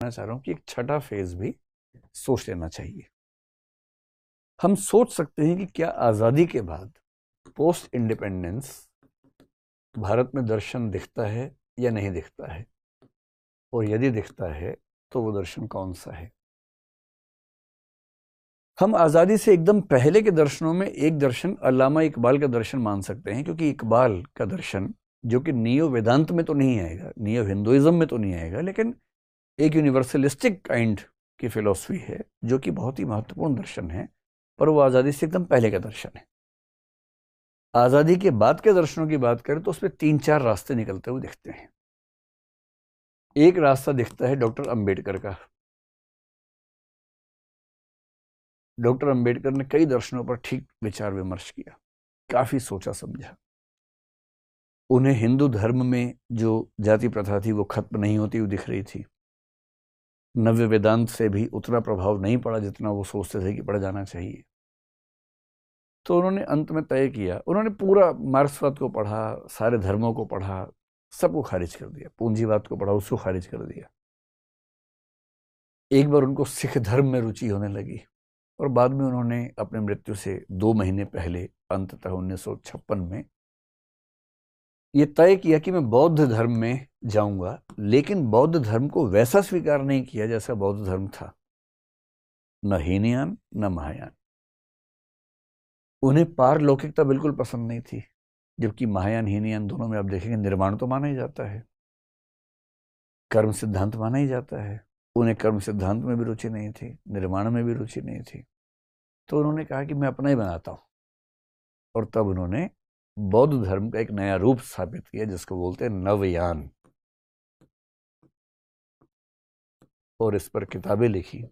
कहना चाह रहा हूं कि एक छठा फेज भी सोच लेना चाहिए। हम सोच सकते हैं कि क्या आजादी के बाद पोस्ट इंडिपेंडेंस भारत में दर्शन दिखता है या नहीं दिखता है, और यदि दिखता है तो वो दर्शन कौन सा है। हम आजादी से एकदम पहले के दर्शनों में एक दर्शन अल्लामा इकबाल का दर्शन मान सकते हैं, क्योंकि इकबाल का दर्शन जो कि नियो वेदांत में तो नहीं आएगा, नियो हिंदुइज्म में तो नहीं आएगा, लेकिन एक यूनिवर्सलिस्टिक काइंड की फिलॉसफी है जो कि बहुत ही महत्वपूर्ण दर्शन है, पर वो आज़ादी से एकदम पहले का दर्शन है। आज़ादी के बाद के दर्शनों की बात करें तो उसमें 3-4 रास्ते निकलते हुए दिखते हैं। एक रास्ता दिखता है डॉक्टर अंबेडकर का। डॉक्टर अंबेडकर ने कई दर्शनों पर ठीक विचार विमर्श किया, काफी सोचा समझा। उन्हें हिंदू धर्म में जो जाति प्रथा थी वो खत्म नहीं होती हुई दिख रही थी। नव्य वेदांत से भी उतना प्रभाव नहीं पड़ा जितना वो सोचते थे कि पड़ जाना चाहिए। तो उन्होंने अंत में तय किया, उन्होंने पूरा मार्क्सवाद को पढ़ा, सारे धर्मों को पढ़ा, सबको खारिज कर दिया। पूंजीवाद को पढ़ा, उसको खारिज कर दिया। एक बार उनको सिख धर्म में रुचि होने लगी और बाद में उन्होंने अपने मृत्यु से 2 महीने पहले अंततः 1956 में ये तय किया कि मैं बौद्ध धर्म में जाऊंगा, लेकिन बौद्ध धर्म को वैसा स्वीकार नहीं किया जैसा बौद्ध धर्म था, न हीनयान न महायान। उन्हें पारलौकिकता बिल्कुल पसंद नहीं थी, जबकि महायान हीनयान दोनों में आप देखेंगे निर्वाण तो माना ही जाता है, कर्म सिद्धांत माना ही जाता है। उन्हें कर्म सिद्धांत में भी रुचि नहीं थी, निर्माण में भी रुचि नहीं थी। तो उन्होंने कहा कि मैं अपना ही बनाता हूं, और तब उन्होंने बौद्ध धर्म का एक नया रूप स्थापित किया जिसको बोलते हैं नवयान, और इस पर किताबें लिखी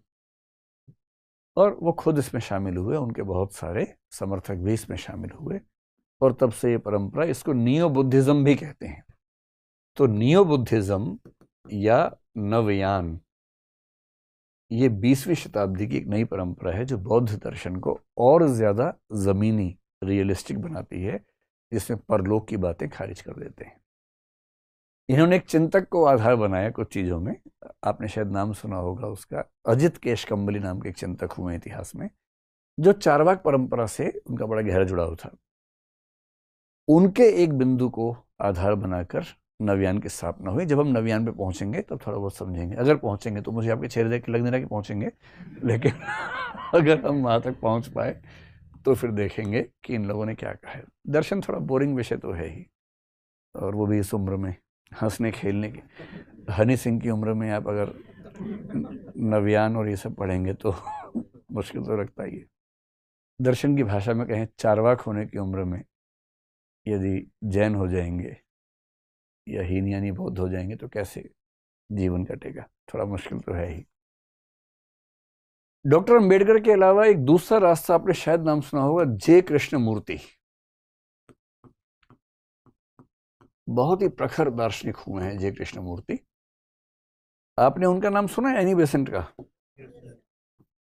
और वो खुद इसमें शामिल हुए, उनके बहुत सारे समर्थक भी इसमें शामिल हुए, और तब से ये परंपरा, इसको नियो बुद्धिज्म भी कहते हैं। तो नियो बुद्धिज्म या नवयान ये 20वीं शताब्दी की एक नई परंपरा है जो बौद्ध दर्शन को और ज्यादा जमीनी रियलिस्टिक बनाती है, जिसमें परलोक की बातें खारिज कर देते हैं। इन्होंने एक चिंतक को आधार बनाया कुछ चीजों में, आपने शायद नाम सुना होगा उसका, अजित केशकंबली नाम के एक चिंतक हुए इतिहास में, जो चारवाक परंपरा से उनका बड़ा गहरा जुड़ाव था। उनके एक बिंदु को आधार बनाकर नवयान की स्थापना हुई। जब हम नवयान पे पहुंचेंगे तब थोड़ा बहुत समझेंगे, अगर पहुंचेंगे तो। मुझे आपके चेहरे देख के लग नहीं रहा कि पहुंचेंगे, लेकिन अगर हम वहां तक पहुंच पाए तो फिर देखेंगे कि इन लोगों ने क्या कहा है। दर्शन थोड़ा बोरिंग विषय तो है ही, और वो भी इस उम्र में हंसने खेलने की। हनी सिंह की उम्र में आप अगर नवयान और ये सब पढ़ेंगे तो मुश्किल तो लगता ही है। दर्शन की भाषा में कहें, चारवाक होने की उम्र में यदि जैन हो जाएंगे या हीनयानी बौद्ध हो जाएंगे तो कैसे जीवन कटेगा, थोड़ा मुश्किल तो है ही। डॉक्टर अंबेडकर के अलावा एक दूसरा रास्ता आपने शायद नाम सुना होगा, जे कृष्णमूर्ति। बहुत ही प्रखर दार्शनिक हुए हैं जे कृष्णमूर्ति। आपने उनका नाम सुना है, एनी बेसेंट का?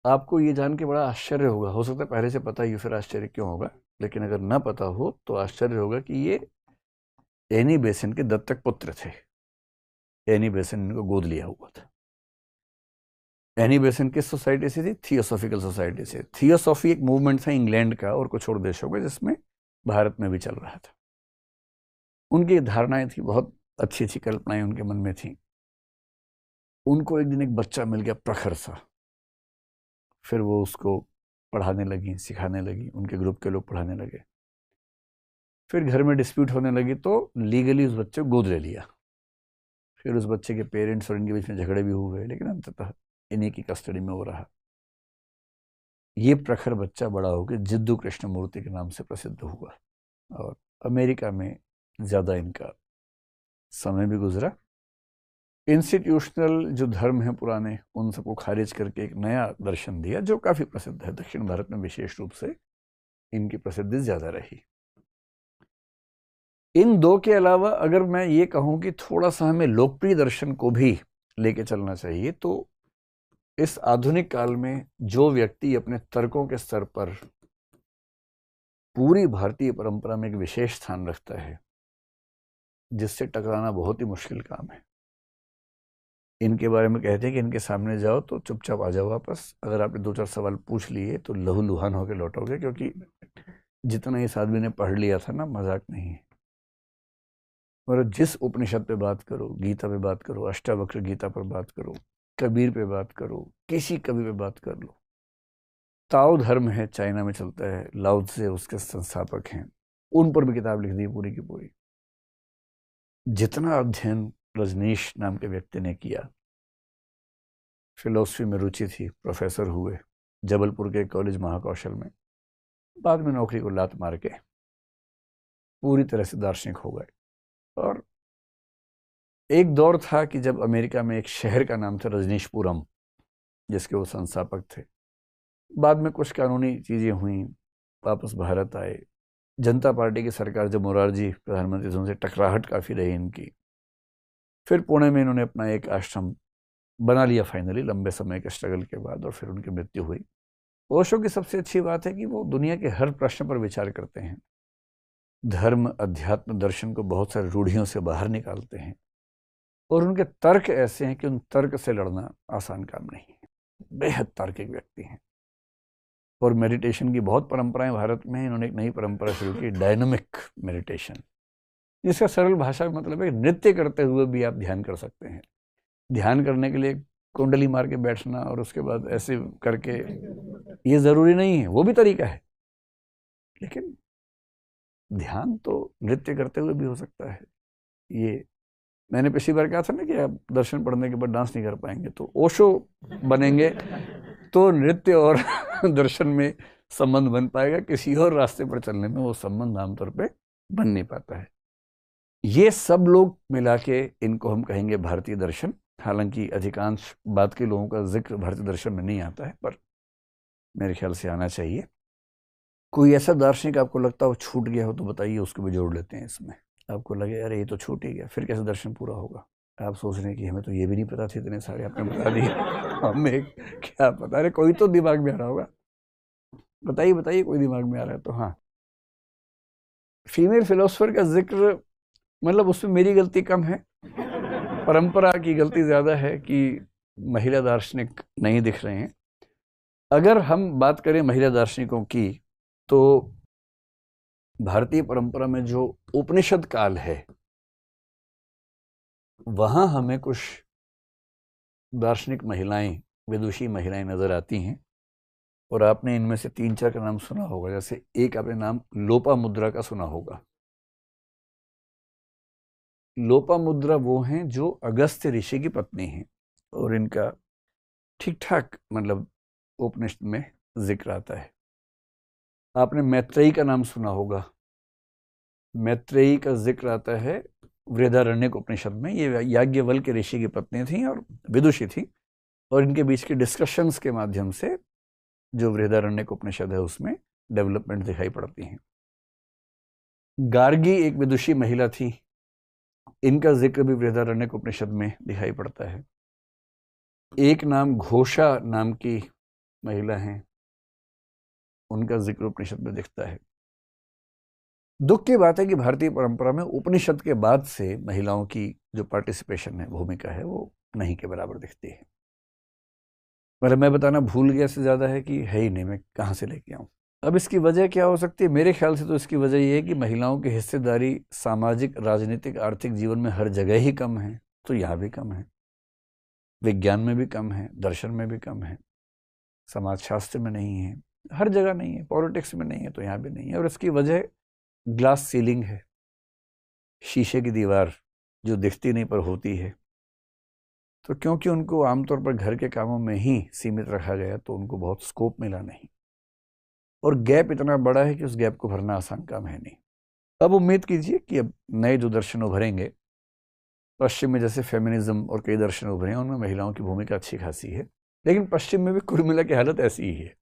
आपको ये जान के बड़ा आश्चर्य होगा, हो सकता है पहले से पता ही फिर आश्चर्य क्यों होगा, लेकिन अगर ना पता हो तो आश्चर्य होगा कि ये एनी बेसेंट के दत्तक पुत्र थे। एनी बेसेंट इनको गोद लिया हुआ था। एनी बेसेंट किस सोसाइटी से थी? थियोसॉफिकल सोसाइटी से। थियोसॉफी एक मूवमेंट था इंग्लैंड का और कुछ और देशों का, जिसमें भारत में भी चल रहा था। उनकी धारणाएं थी, बहुत अच्छी अच्छी कल्पनाएं उनके मन में थी। उनको एक दिन एक बच्चा मिल गया प्रखर सा, फिर वो उसको पढ़ाने लगी, सिखाने लगी, उनके ग्रुप के लोग पढ़ाने लगे। फिर घर में डिस्प्यूट होने लगी तो लीगली उस बच्चे को गोद ले लिया। फिर उस बच्चे के पेरेंट्स और इनके बीच में झगड़े भी हुए, लेकिन अंततः इन्हीं की कस्टडी में वो रहा। ये प्रखर बच्चा बड़ा होकर जिद्दू कृष्णमूर्ति के नाम से प्रसिद्ध हुआ, और अमेरिका में ज़्यादा इनका समय भी गुजरा। इंस्टीट्यूशनल जो धर्म है पुराने, उन सबको खारिज करके एक नया दर्शन दिया जो काफ़ी प्रसिद्ध है। दक्षिण भारत में विशेष रूप से इनकी प्रसिद्धि ज़्यादा रही। इन दो के अलावा अगर मैं ये कहूँ कि थोड़ा सा हमें लोकप्रिय दर्शन को भी लेके चलना चाहिए, तो इस आधुनिक काल में जो व्यक्ति अपने तर्कों के स्तर पर पूरी भारतीय परंपरा में एक विशेष स्थान रखता है, जिससे टकराना बहुत ही मुश्किल काम है, इनके बारे में कहते हैं कि इनके सामने जाओ तो चुपचाप आ जाओ वापस। अगर आपने 2-4 सवाल पूछ लिए तो लहूलुहान होकर लौटोगे, क्योंकि जितना इस आदमी ने पढ़ लिया था ना, मजाक नहीं है। और जिस उपनिषद पे बात करो, गीता पे बात करो, अष्टावक्र गीता पर बात करो, कबीर पे बात करो, किसी कवि पे बात कर लो, ताओ धर्म है, चाइना में चलता है, लाओ त्से उसके संस्थापक हैं, उन पर भी किताब लिख दी पूरी की पूरी। जितना अध्ययन रजनीश नाम के व्यक्ति ने किया, फिलोसफी में रुचि थी, प्रोफेसर हुए जबलपुर के कॉलेज महाकौशल में, बाद में नौकरी को लात मार के पूरी तरह से दार्शनिक हो गए। और एक दौर था कि जब अमेरिका में एक शहर का नाम था रजनीशपुरम, जिसके वो संस्थापक थे। बाद में कुछ कानूनी चीज़ें हुई, वापस भारत आए। जनता पार्टी की सरकार जब मोरारजी प्रधानमंत्री थे, उनसे टकराहट काफ़ी रही इनकी। फिर पुणे में इन्होंने अपना एक आश्रम बना लिया फाइनली, लंबे समय के स्ट्रगल के बाद, और फिर उनकी मृत्यु हुई। ओशो की सबसे अच्छी बात है कि वो दुनिया के हर प्रश्न पर विचार करते हैं, धर्म, अध्यात्म, दर्शन को बहुत सारी रूढ़ियों से बाहर निकालते हैं, और उनके तर्क ऐसे हैं कि उन तर्क से लड़ना आसान काम नहीं है। बेहद तार्किक व्यक्ति हैं। और मेडिटेशन की बहुत परंपराएं भारत में हैं। इन्होंने एक नई परंपरा शुरू की, डायनामिक मेडिटेशन, जिसका सरल भाषा में मतलब है नृत्य करते हुए भी आप ध्यान कर सकते हैं। ध्यान करने के लिए कुंडली मार के बैठना और उसके बाद ऐसे करके, ये ज़रूरी नहीं है, वो भी तरीका है, लेकिन ध्यान तो नृत्य करते हुए भी हो सकता है। ये मैंने पिछली बार कहा था ना कि आप दर्शन पढ़ने के बाद डांस नहीं कर पाएंगे, तो ओशो बनेंगे तो नृत्य और दर्शन में संबंध बन पाएगा। किसी और रास्ते पर चलने में वो संबंध आमतौर पे बन नहीं पाता है। ये सब लोग मिला के इनको हम कहेंगे भारतीय दर्शन। हालांकि अधिकांश बात के लोगों का जिक्र भारतीय दर्शन में नहीं आता है, पर मेरे ख्याल से आना चाहिए। कोई ऐसा दार्शनिक आपको लगता हो छूट गया हो तो बताइए, उसको भी जोड़ लेते हैं इसमें। आपको लगे अरे ये तो छूट ही गया, फिर कैसे दर्शन पूरा होगा? आप सोच रहे हैं कि हमें तो ये भी नहीं पता थे, इतने सारे आपने बता दिए। हमें क्या पता? अरे कोई तो दिमाग में आ रहा होगा, बताइए बताइए, कोई दिमाग में आ रहा है तो। हाँ, फीमेल फिलोसफर का जिक्र, मतलब उसमें मेरी गलती कम है, परंपरा की गलती ज़्यादा है कि महिला दार्शनिक नहीं दिख रहे हैं। अगर हम बात करें महिला दार्शनिकों की, तो भारतीय परंपरा में जो उपनिषद काल है, वहाँ हमें कुछ दार्शनिक महिलाएं, विदुषी महिलाएं नजर आती हैं। और आपने इनमें से 3-4 का नाम सुना होगा। जैसे एक आपने नाम लोपामुद्रा का सुना होगा। लोपामुद्रा वो हैं जो अगस्त्य ऋषि की पत्नी हैं, और इनका ठीक ठाक मतलब उपनिषद में जिक्र आता है। आपने मैत्रेयी का नाम सुना होगा। मैत्रेयी का जिक्र आता है बृहदारण्यक उपनिषद में। ये याज्ञवल्क्य ऋषि की पत्नी थी और विदुषी थी, और इनके बीच की डिस्कशंस के माध्यम से जो बृहदारण्यक उपनिषद है उसमें डेवलपमेंट दिखाई पड़ती है। गार्गी एक विदुषी महिला थी, इनका जिक्र भी बृहदारण्यक उपनिषद में दिखाई पड़ता है। एक नाम घोषा नाम की महिला हैं, उनका जिक्र उपनिषद में दिखता है। दुख की बात है कि भारतीय परंपरा में उपनिषद के बाद से महिलाओं की जो पार्टिसिपेशन है, भूमिका है, वो नहीं के बराबर दिखती है। मतलब मैं बताना भूल गया से ज़्यादा है कि है ही नहीं, मैं कहाँ से लेके आऊँ। अब इसकी वजह क्या हो सकती है? मेरे ख्याल से तो इसकी वजह ये है कि महिलाओं की हिस्सेदारी सामाजिक, राजनीतिक, आर्थिक जीवन में हर जगह ही कम है, तो यहाँ भी कम है। विज्ञान में भी कम है, दर्शन में भी कम है, समाजशास्त्र में नहीं है, हर जगह नहीं है, पॉलिटिक्स में नहीं है, तो यहाँ भी नहीं है। और इसकी वजह ग्लास सीलिंग है, शीशे की दीवार जो दिखती नहीं पर होती है। तो क्योंकि उनको आमतौर पर घर के कामों में ही सीमित रखा गया, तो उनको बहुत स्कोप मिला नहीं, और गैप इतना बड़ा है कि उस गैप को भरना आसान काम है नहीं। अब उम्मीद कीजिए कि अब नए जो दर्शन उभरेंगे, पश्चिम में जैसे फेमिनिज्म और कई दर्शन उभरे हैं, उनमें महिलाओं की भूमिका अच्छी खासी है, लेकिन पश्चिम में भी कुल मिला की हालत ऐसी ही है।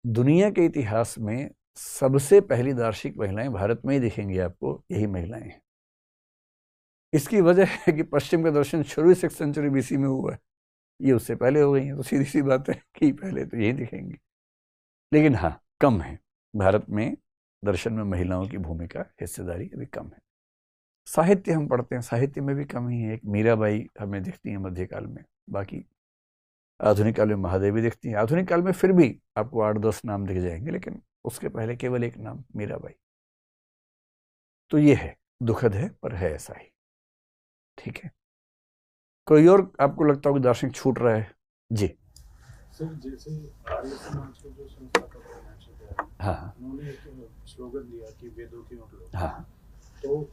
दुनिया के इतिहास में सबसे पहली दार्शनिक महिलाएं भारत में ही दिखेंगी आपको, यही महिलाएं हैं। इसकी वजह है कि पश्चिम का दर्शन शुरू 6th सेंचुरी BC में हुआ है, ये उससे पहले हो गई है, तो सीधी सी बात है कि पहले तो यही दिखेंगी। लेकिन हाँ, कम है, भारत में दर्शन में महिलाओं की भूमिका, हिस्सेदारी अभी कम है। साहित्य हम पढ़ते हैं, साहित्य में भी कमी है। एक मीराबाई हमें दिखती है मध्यकाल में, बाकी आधुनिक काल में महादेवी दिखती है। आधुनिक काल में फिर भी आपको 8-10 नाम दिख जाएंगे, लेकिन उसके पहले केवल एक नाम, मीराबाई। तो ये है, दुखद है पर है ऐसा ही। ठीक है, कोई और आपको लगता हो कि दार्शनिक छूट रहा है? जी सर, जैसे आर्य समाज के जो संस्थापक हैं, हाँ, उन्होंने एक स्लोगन दिया कि वेदों की ओर लो। हाँ, तो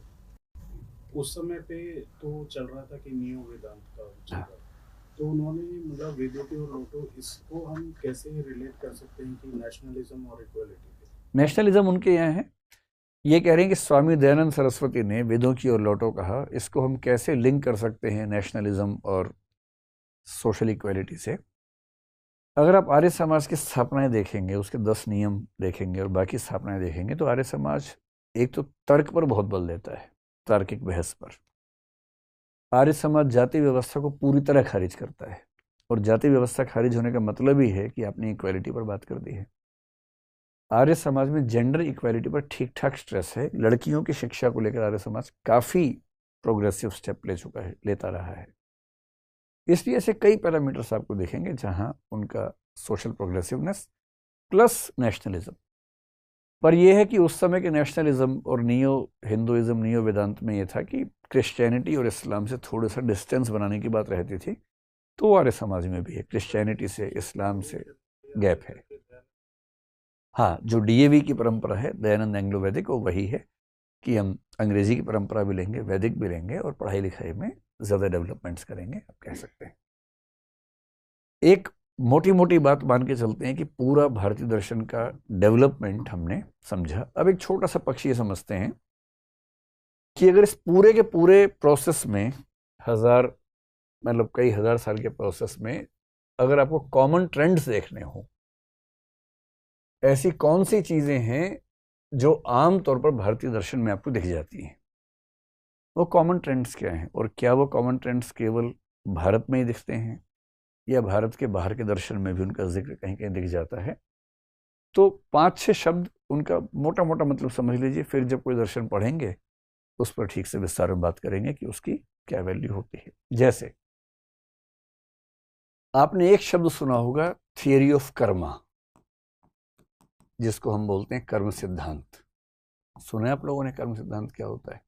उस समय पे तो चल रहा था कि नियो वेदांत का चल रहा था। तो उन्होंने मतलब वेदों की ओर लौटो, इसको हम कैसे रिलेट कर सकते हैं कि नेशनलिज्म और इक्वालिटी पे? नेशनलिज्म उनके यहाँ है। ये कह रहे हैं कि स्वामी दयानंद सरस्वती ने वेदों की ओर लौटो कहा, इसको हम कैसे लिंक कर सकते हैं नेशनलिज्म और सोशल इक्वालिटी से। अगर आप आर्य समाज की स्थापनाएं देखेंगे, उसके 10 नियम देखेंगे और बाकी स्थापनाएं देखेंगे, तो आर्य समाज एक तो तर्क पर बहुत बल देता है, तार्किक बहस पर। आर्य समाज जाति व्यवस्था को पूरी तरह खारिज करता है, और जाति व्यवस्था खारिज होने का मतलब ही है कि आपने इक्वालिटी पर बात कर दी है। आर्य समाज में जेंडर इक्वालिटी पर ठीक ठाक स्ट्रेस है। लड़कियों की शिक्षा को लेकर आर्य समाज काफ़ी प्रोग्रेसिव स्टेप लेता रहा है। इसलिए ऐसे कई पैरामीटर्स आपको देखेंगे जहां उनका सोशल प्रोग्रेसिवनेस प्लस नेशनलिज्म। पर यह है कि उस समय के नेशनलिज्म और नियो हिंदुइज्म, नियो वेदांत में यह था कि क्रिश्चियनिटी और इस्लाम से थोड़ा सा डिस्टेंस बनाने की बात रहती थी। तो आर्य समाज में भी है, क्रिश्चियनिटी से, इस्लाम से गैप है। हाँ, जो डीएवी की परंपरा है, दयानंद एंग्लो वैदिक, वो वही है कि हम अंग्रेजी की परंपरा भी लेंगे, वैदिक भी लेंगे, और पढ़ाई लिखाई में ज़्यादा डेवलपमेंट्स करेंगे, आप कह सकते हैं। एक मोटी मोटी बात मान के चलते हैं कि पूरा भारतीय दर्शन का डेवलपमेंट हमने समझा। अब एक छोटा सा पक्ष ये समझते हैं कि अगर इस पूरे के पूरे प्रोसेस में मतलब कई हजार साल के प्रोसेस में अगर आपको कॉमन ट्रेंड्स देखने हो, ऐसी कौन सी चीजें हैं जो आम तौर पर भारतीय दर्शन में आपको दिख जाती हैं, वो कॉमन ट्रेंड्स क्या हैं, और क्या वो कॉमन ट्रेंड्स केवल भारत में ही दिखते हैं या भारत के बाहर के दर्शन में भी उनका जिक्र कहीं कहीं दिख जाता है? तो 5-6 शब्द उनका मोटा मोटा मतलब समझ लीजिए, फिर जब कोई दर्शन पढ़ेंगे उस पर ठीक से विस्तार में बात करेंगे कि उसकी क्या वैल्यू होती है। जैसे आपने एक शब्द सुना होगा, थियरी ऑफ कर्मा, जिसको हम बोलते हैं कर्म सिद्धांत। सुना है आप लोगों ने कर्म सिद्धांत क्या होता है?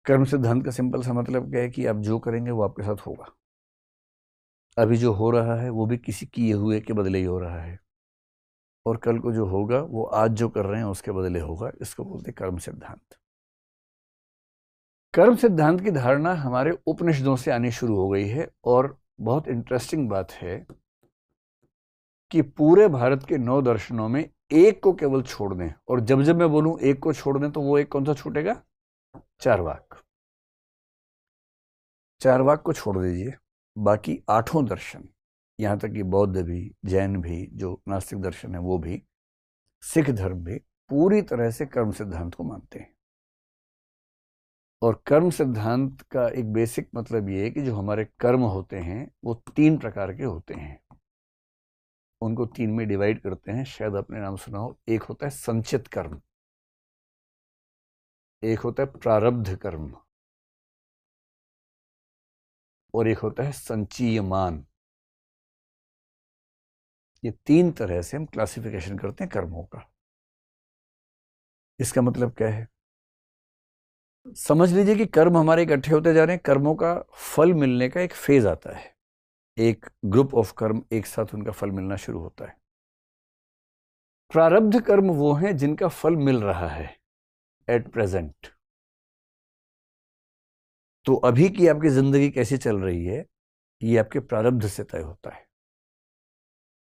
कर्म सिद्धांत का सिंपल सा मतलब क्या है कि आप जो करेंगे वो आपके साथ होगा। अभी जो हो रहा है वो भी किसी किए हुए के बदले ही हो रहा है, और कल को जो होगा वो आज जो कर रहे हैं उसके बदले होगा। इसको बोलते हैं कर्म सिद्धांत। कर्म सिद्धांत की धारणा हमारे उपनिषदों से आनी शुरू हो गई है, और बहुत इंटरेस्टिंग बात है कि पूरे भारत के 9 दर्शनों में एक को केवल छोड़ दें, और जब जब मैं बोलूं एक को छोड़ दें तो वो एक कौन सा छूटेगा? चार्वाक। चार्वाक को छोड़ दीजिए, बाकी 8 दर्शन, यहां तक कि बौद्ध भी, जैन भी, जो नास्तिक दर्शन है वो भी, सिख धर्म भी पूरी तरह से कर्म सिद्धांत को मानते हैं। और कर्म सिद्धांत का एक बेसिक मतलब ये है कि जो हमारे कर्म होते हैं वो 3 प्रकार के होते हैं। उनको 3 में डिवाइड करते हैं, शायद आपने नाम सुना हो। एक होता है संचित कर्म, एक होता है प्रारब्ध कर्म, और एक होता है संचीयमान। ये 3 तरह से हम क्लासिफिकेशन करते हैं कर्मों का। इसका मतलब क्या है? समझ लीजिए कि कर्म हमारे इकट्ठे होते जा रहे हैं, कर्मों का फल मिलने का एक फेज आता है, एक ग्रुप ऑफ कर्म एक साथ उनका फल मिलना शुरू होता है। प्रारब्ध कर्म वो हैं जिनका फल मिल रहा है एट प्रेजेंट। तो अभी की आपकी जिंदगी कैसी चल रही है, ये आपके प्रारब्ध से तय होता है।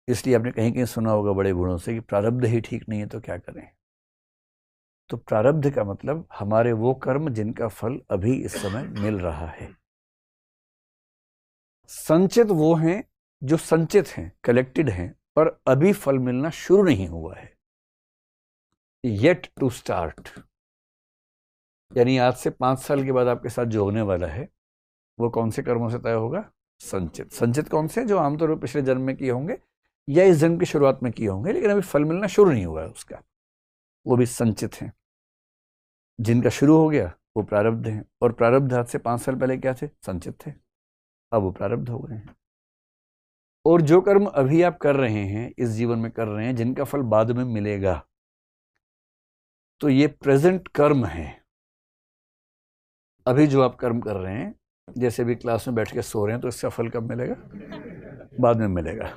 इसलिए आपने कहीं कहीं सुना होगा बड़े बूढ़ों से कि प्रारब्ध ही ठीक नहीं है तो क्या करें। तो प्रारब्ध का मतलब हमारे वो कर्म जिनका फल अभी इस समय मिल रहा है। संचित वो हैं जो संचित हैं, कलेक्टेड हैं, पर अभी फल मिलना शुरू नहीं हुआ है, येट टू स्टार्ट। यानी आज से 5 साल के बाद आपके साथ जो होने वाला है वो कौन से कर्मों से तय होगा? संचित। संचित कौन से? जो आमतौर पर पिछले जन्म में किए होंगे या इस जन्म की शुरुआत में किए होंगे, लेकिन अभी फल मिलना शुरू नहीं हुआ है उसका, वो भी संचित हैं। जिनका शुरू हो गया वो प्रारब्ध हैं, और प्रारब्ध आज से 5 साल पहले क्या थे? संचित थे, अब वो प्रारब्ध हो गए हैं। और जो कर्म अभी आप कर रहे हैं, इस जीवन में कर रहे हैं, जिनका फल बाद में मिलेगा, तो ये प्रेजेंट कर्म है। अभी जो आप कर्म कर रहे हैं, जैसे भी क्लास में बैठ के सो रहे हैं, तो इसका फल कब मिलेगा? बाद में मिलेगा।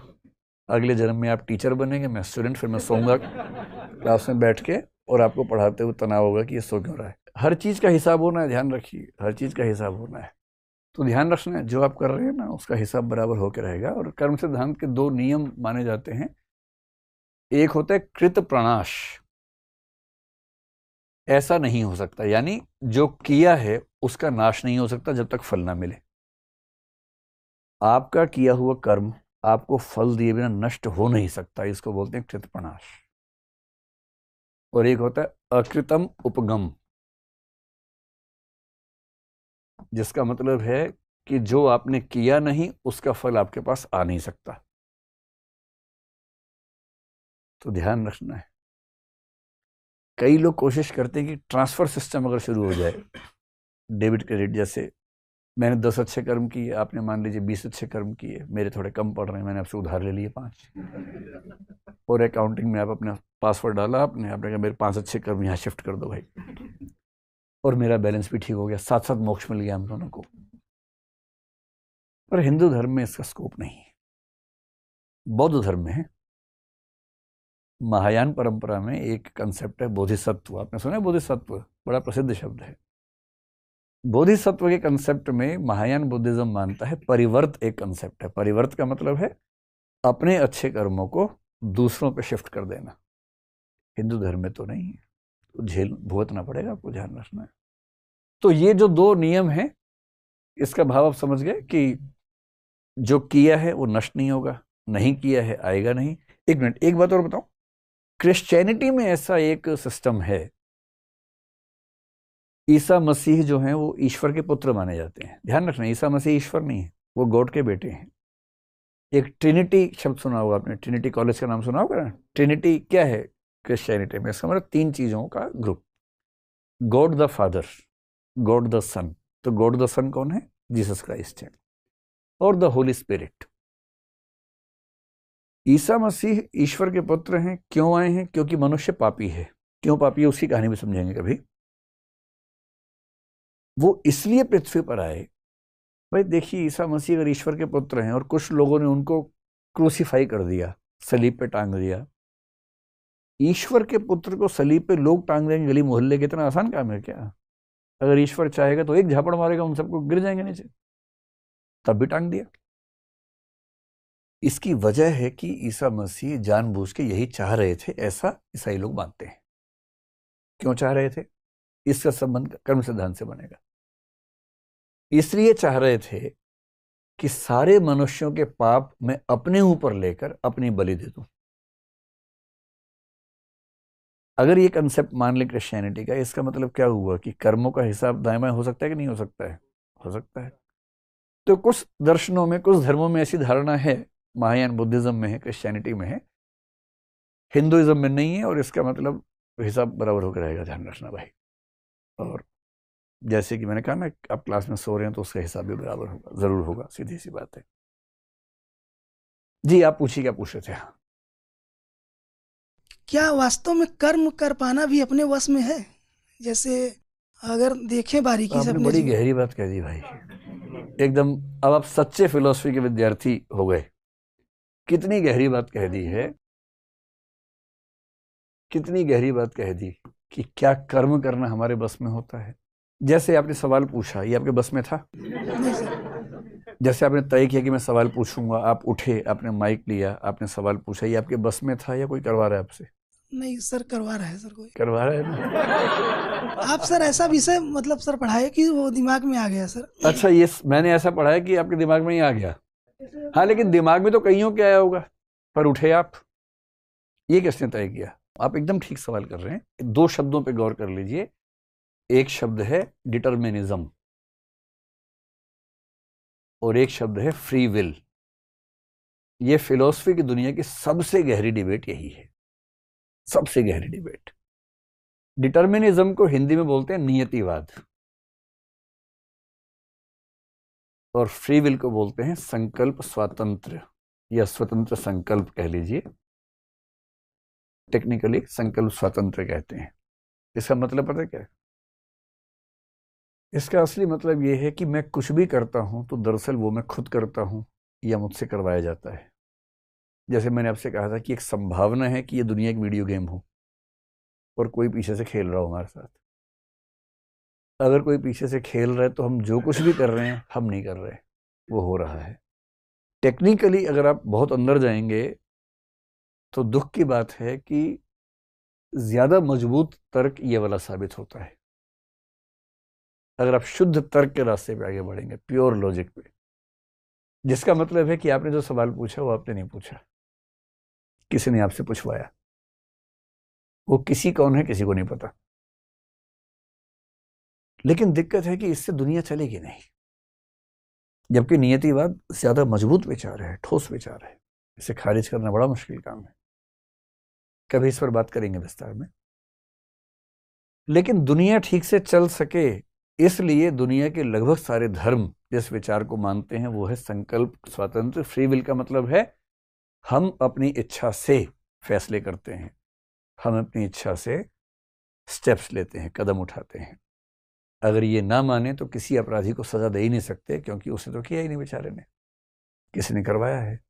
अगले जन्म में आप टीचर बनेंगे, मैं स्टूडेंट, फिर मैं सोऊंगा क्लास में बैठ के और आपको पढ़ाते हुए तनाव होगा कि ये सो क्यों रहा है। हर चीज़ का हिसाब होना है, ध्यान रखिए, हर चीज़ का हिसाब होना है। तो ध्यान रखना है, जो आप कर रहे हैं ना, उसका हिसाब बराबर होकर रहेगा। और कर्म सिद्धांत के 2 नियम माने जाते हैं। एक होता है कृत प्रणाश, ऐसा नहीं हो सकता, यानी जो किया है उसका नाश नहीं हो सकता जब तक फल ना मिले। आपका किया हुआ कर्म आपको फल दिए बिना नष्ट हो नहीं सकता, इसको बोलते हैं कृत प्रणाश। और एक होता है अकृतम उपगम, जिसका मतलब है कि जो आपने किया नहीं उसका फल आपके पास आ नहीं सकता। तो ध्यान रखना है। कई लोग कोशिश करते हैं कि ट्रांसफर सिस्टम अगर शुरू हो जाए, डेबिट क्रेडिट, जैसे मैंने 10 अच्छे कर्म किए, आपने मान लीजिए 20 अच्छे कर्म किए, मेरे थोड़े कम पड़ रहे हैं, मैंने आपसे उधार ले लिए 5, और अकाउंटिंग में आप अपना पासवर्ड डाला, आपने कहा मेरे 5 अच्छे कर्म यहाँ शिफ्ट कर दो भाई, और मेरा बैलेंस भी ठीक हो गया, साथ साथ मोक्ष मिल गया हम दोनों को। पर हिंदू धर्म में इसका स्कोप नहीं है। बौद्ध धर्म में है, महायान परंपरा में एक कंसेप्ट है बोधिसत्व। आपने सुना है बोधिसत्व? बड़ा प्रसिद्ध शब्द है। बोधिसत्व के कंसेप्ट में महायान बुद्धिज्म मानता है परिवर्त एक कंसेप्ट है। परिवर्त का मतलब है अपने अच्छे कर्मों को दूसरों पे शिफ्ट कर देना। हिंदू धर्म में तो नहीं है, तो झेल भुगतना पड़ेगा, आपको ध्यान रखना है। तो ये जो 2 नियम हैं, इसका भाव आप समझ गए कि जो किया है वो नष्ट नहीं होगा, नहीं किया है आएगा नहीं। एक मिनट, एक बात और बताऊं, क्रिश्चियनिटी में ऐसा एक सिस्टम है, ईसा मसीह जो हैं वो ईश्वर के पुत्र माने जाते हैं। ध्यान रखना, ईसा मसीह ईश्वर नहीं है, वो गॉड के बेटे हैं। एक ट्रिनिटी शब्द सुना होगा आपने, ट्रिनिटी कॉलेज का नाम सुना होगा ना। ट्रिनिटी क्या है क्रिश्चियनिटी में? इसका मतलब 3 चीजों का ग्रुप, God the father, God the son, तो गॉड द सन कौन है? जीसस क्राइस्ट है, और द होली स्पिरिट। ईसा मसीह ईश्वर के पुत्र हैं। क्यों आए हैं? क्योंकि मनुष्य पापी है। क्यों पापी है उसकी कहानी भी समझेंगे कभी। वो इसलिए पृथ्वी पर आए, भाई देखिए, ईसा मसीह अगर ईश्वर के पुत्र हैं और कुछ लोगों ने उनको क्रूसीफाई कर दिया, सलीब पे टांग दिया। ईश्वर के पुत्र को सलीब पे लोग टांग देंगे गली मोहल्ले के, इतना आसान काम है क्या? अगर ईश्वर चाहेगा तो एक झापड़ मारेगा, उन सबको गिर जाएंगे नीचे, तब भी टांग दिया। इसकी वजह है कि ईसा मसीह जानबूझ के यही चाह रहे थे, ऐसा ईसाई लोग मानते हैं। क्यों चाह रहे थे? इसका संबंध कर्म सिद्धांत से बनेगा। इसलिए चाह रहे थे कि सारे मनुष्यों के पाप मैं अपने ऊपर लेकर अपनी बलि दे दूं। अगर ये कंसेप्ट मान ले क्रिश्चियनिटी का, इसका मतलब क्या हुआ कि कर्मों का हिसाब दाएं बाएं हो सकता है कि नहीं हो सकता है? हो सकता है। तो कुछ दर्शनों में, कुछ धर्मों में ऐसी धारणा है, महायान बुद्धिज्म में है, क्रिश्चियनिटी में है, हिंदुइज्म में नहीं है, और इसका मतलब हिसाब बराबर होकर रहेगा। ध्यान रखना भाई। और जैसे कि मैंने कहा ना, आप क्लास में सो रहे हैं तो उसका हिसाब भी बराबर होगा, जरूर होगा, सीधी सी बात है। जी आप पूछिए, क्या पूछ रहे थे? क्या वास्तव में कर्म कर पाना भी अपने वश में है? जैसे अगर देखें बारीकी से आपने अपने बड़ी जीवन, गहरी बात कह दी भाई, एकदम। अब आप सच्चे फिलोसफी के विद्यार्थी हो गए। कितनी गहरी बात कह दी है, कितनी गहरी बात कह दी कि क्या कर्म करना हमारे बस में होता है। जैसे आपने सवाल पूछा, ये आपके बस में था? नहीं सर, जैसे आपने तय किया कि मैं सवाल पूछूंगा, आप उठे, आपने माइक लिया, आपने सवाल पूछा, ये आपके बस में था या कोई करवा रहा है आपसे? नहीं सर, करवा रहा है सर कोई। करवा रहा है ना? आप सर ऐसा विषय मतलब सर पढ़ाए कि वो दिमाग में आ गया सर। अच्छा, ये मैंने ऐसा पढ़ा है कि आपके दिमाग में ही आ गया। हाँ, लेकिन दिमाग में तो कईयों के आया होगा, पर उठे आप, ये किसने तय किया? आप एकदम ठीक सवाल कर रहे हैं। 2 शब्दों पे गौर कर लीजिए। एक शब्द है डिटर्मिनिज्म और एक शब्द है फ्री विल। ये फिलॉसफी की दुनिया की सबसे गहरी डिबेट यही है, सबसे गहरी डिबेट। डिटर्मिनिज्म को हिंदी में बोलते हैं नियतिवाद, और फ्री विल को बोलते हैं संकल्प स्वातंत्र या स्वतंत्र संकल्प कह लीजिए, टेक्निकली संकल्प स्वातंत्र कहते हैं। इसका मतलब पता है क्या है? इसका असली मतलब यह है कि मैं कुछ भी करता हूं तो दरअसल वो मैं खुद करता हूं या मुझसे करवाया जाता है। जैसे मैंने आपसे कहा था कि एक संभावना है कि ये दुनिया एक वीडियो गेम हो और कोई पीछे से खेल रहा हो हमारे साथ। अगर कोई पीछे से खेल रहा है तो हम जो कुछ भी कर रहे हैं हम नहीं कर रहे, वो हो रहा है। टेक्निकली अगर आप बहुत अंदर जाएंगे तो दुख की बात है कि ज्यादा मजबूत तर्क ये वाला साबित होता है। अगर आप शुद्ध तर्क के रास्ते पे आगे बढ़ेंगे, प्योर लॉजिक पे, जिसका मतलब है कि आपने जो सवाल पूछा वो आपने नहीं पूछा, किसी ने आपसे पूछवाया। वो किसी कौन है किसी को नहीं पता, लेकिन दिक्कत है कि इससे दुनिया चलेगी नहीं। जबकि नियतिवाद ज्यादा मजबूत विचार है, ठोस विचार है, इसे खारिज करना बड़ा मुश्किल काम है। कभी इस पर बात करेंगे विस्तार में। लेकिन दुनिया ठीक से चल सके इसलिए दुनिया के लगभग सारे धर्म जिस विचार को मानते हैं वो है संकल्प स्वातंत्र। फ्री विल का मतलब है हम अपनी इच्छा से फैसले करते हैं, हम अपनी इच्छा से स्टेप्स लेते हैं, कदम उठाते हैं। अगर ये ना माने तो किसी अपराधी को सजा दे ही नहीं सकते, क्योंकि उसने तो किया ही नहीं, बेचारे ने, किसी ने करवाया है।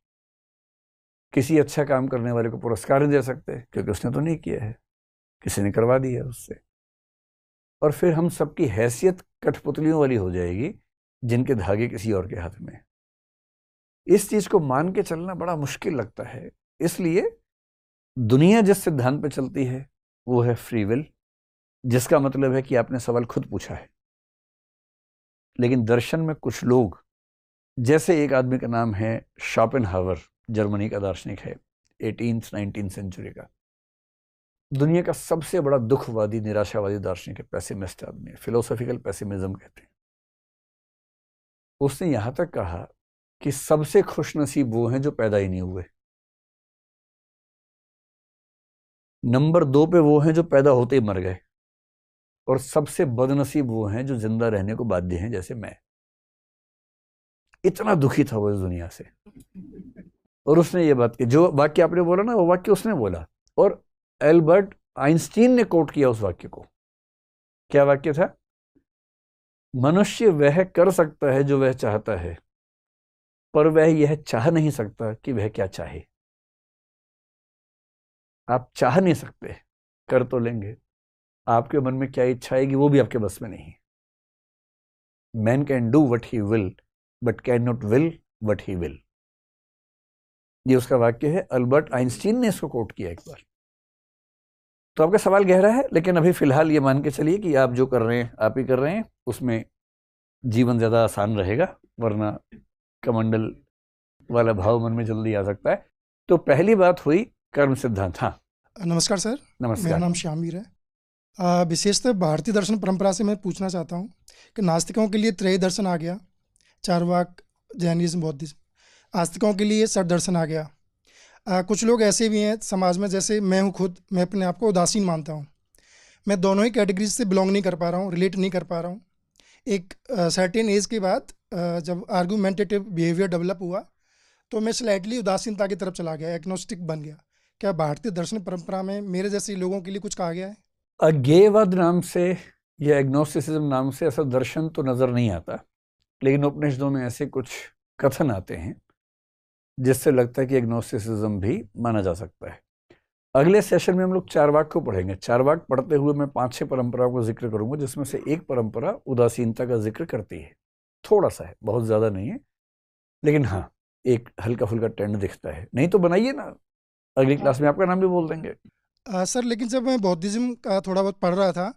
किसी अच्छा काम करने वाले को पुरस्कार नहीं दे सकते, क्योंकि उसने तो नहीं किया है, किसी ने करवा दिया उससे। और फिर हम सबकी हैसियत कठपुतलियों वाली हो जाएगी जिनके धागे किसी और के हाथ में। इस चीज को मान के चलना बड़ा मुश्किल लगता है। इसलिए दुनिया जिस सिद्धांत पे चलती है वो है फ्री विल, जिसका मतलब है कि आपने सवाल खुद पूछा है। लेकिन दर्शन में कुछ लोग, जैसे एक आदमी का नाम है शोपेनहावर, जर्मनी का दार्शनिक है, 18th-19th सेंचुरी का, दुनिया का सबसे बड़ा दुखवादी निराशावादी दार्शनिक है, पेसिमिस्ट आदमी, फिलोसॉफिकल पेसिमिज्म कहते हैं। उसने यहां तक कहा कि सबसे खुशनसीब वो हैं जो पैदा ही नहीं हुए, नंबर 2 पे वो हैं जो पैदा होते ही मर गए, और सबसे बदनसीब वो हैं जो जिंदा रहने को बाध्य हैं, जैसे मैं। इतना दुखी था वो इस दुनिया से। और उसने ये बात की, जो वाक्य आपने बोला ना, वो वाक्य उसने बोला, और एल्बर्ट आइंस्टीन ने कोट किया उस वाक्य को। क्या वाक्य था? मनुष्य वह कर सकता है जो वह चाहता है, पर वह यह चाह नहीं सकता कि वह क्या चाहे। आप चाह नहीं सकते, कर तो लेंगे, आपके मन में क्या इच्छा आएगी वो भी आपके बस में नहीं। Man can do what he will but can not will what he will. ये उसका वाक्य है, अल्बर्ट आइंस्टीन ने इसको कोट किया एक बार। तो आपका सवाल गहरा है, लेकिन अभी फिलहाल ये मान के चलिए कि आप जो कर रहे हैं आप ही कर रहे हैं, उसमें जीवन ज्यादा आसान रहेगा, वरना कमंडल वाला भाव मन में जल्दी आ सकता है। तो पहली बात हुई कर्म सिद्धांत। हाँ, नमस्कार सर, नमस्कार। मेरा नाम श्यामवीर है। विशेषतः भारतीय दर्शन परंपरा से मैं पूछना चाहता हूँ कि नास्तिकों के लिए त्रय दर्शन आ गया, चारवाक, जैनिज्म, बौद्धिज्म। आस्तिकों के लिए षट दर्शन आ गया। कुछ लोग ऐसे भी हैं समाज में, जैसे मैं हूँ खुद, मैं अपने आप को उदासीन मानता हूँ। मैं दोनों ही कैटेगरीज से बिलोंग नहीं कर पा रहा हूँ, रिलेट नहीं कर पा रहा हूँ। एक सर्टेन एज के बाद जब आर्गूमेंटेटिव बिहेवियर डेवलप हुआ तो मैं स्लाइटली उदासीनता की तरफ चला गया, एग्नोस्टिक बन गया। क्या भारतीय दर्शन परंपरा में मेरे जैसे लोगों के लिए कुछ कहा गया है? अज्ञेयवाद नाम से या एग्नोस्टिसिज्म नाम से ऐसा दर्शन तो नजर नहीं आता, लेकिन उपनिषदों में ऐसे कुछ कथन आते हैं जिससे लगता है कि एग्नोस्टिसिज्म भी माना जा सकता है। अगले सेशन में हम लोग चारवाक को पढ़ेंगे। चारवाक पढ़ते हुए मैं 5-6 परंपराओं को जिक्र करूंगा, जिसमें से एक परंपरा उदासीनता का जिक्र करती है। थोड़ा सा है, बहुत ज्यादा नहीं है, लेकिन हाँ एक हल्का फुल्का ट्रेंड दिखता है। नहीं तो बनाइए ना, अगली क्लास में आपका नाम भी बोल देंगे। सर, लेकिन जब मैं बौद्धिज्म का थोड़ा बहुत पढ़ रहा था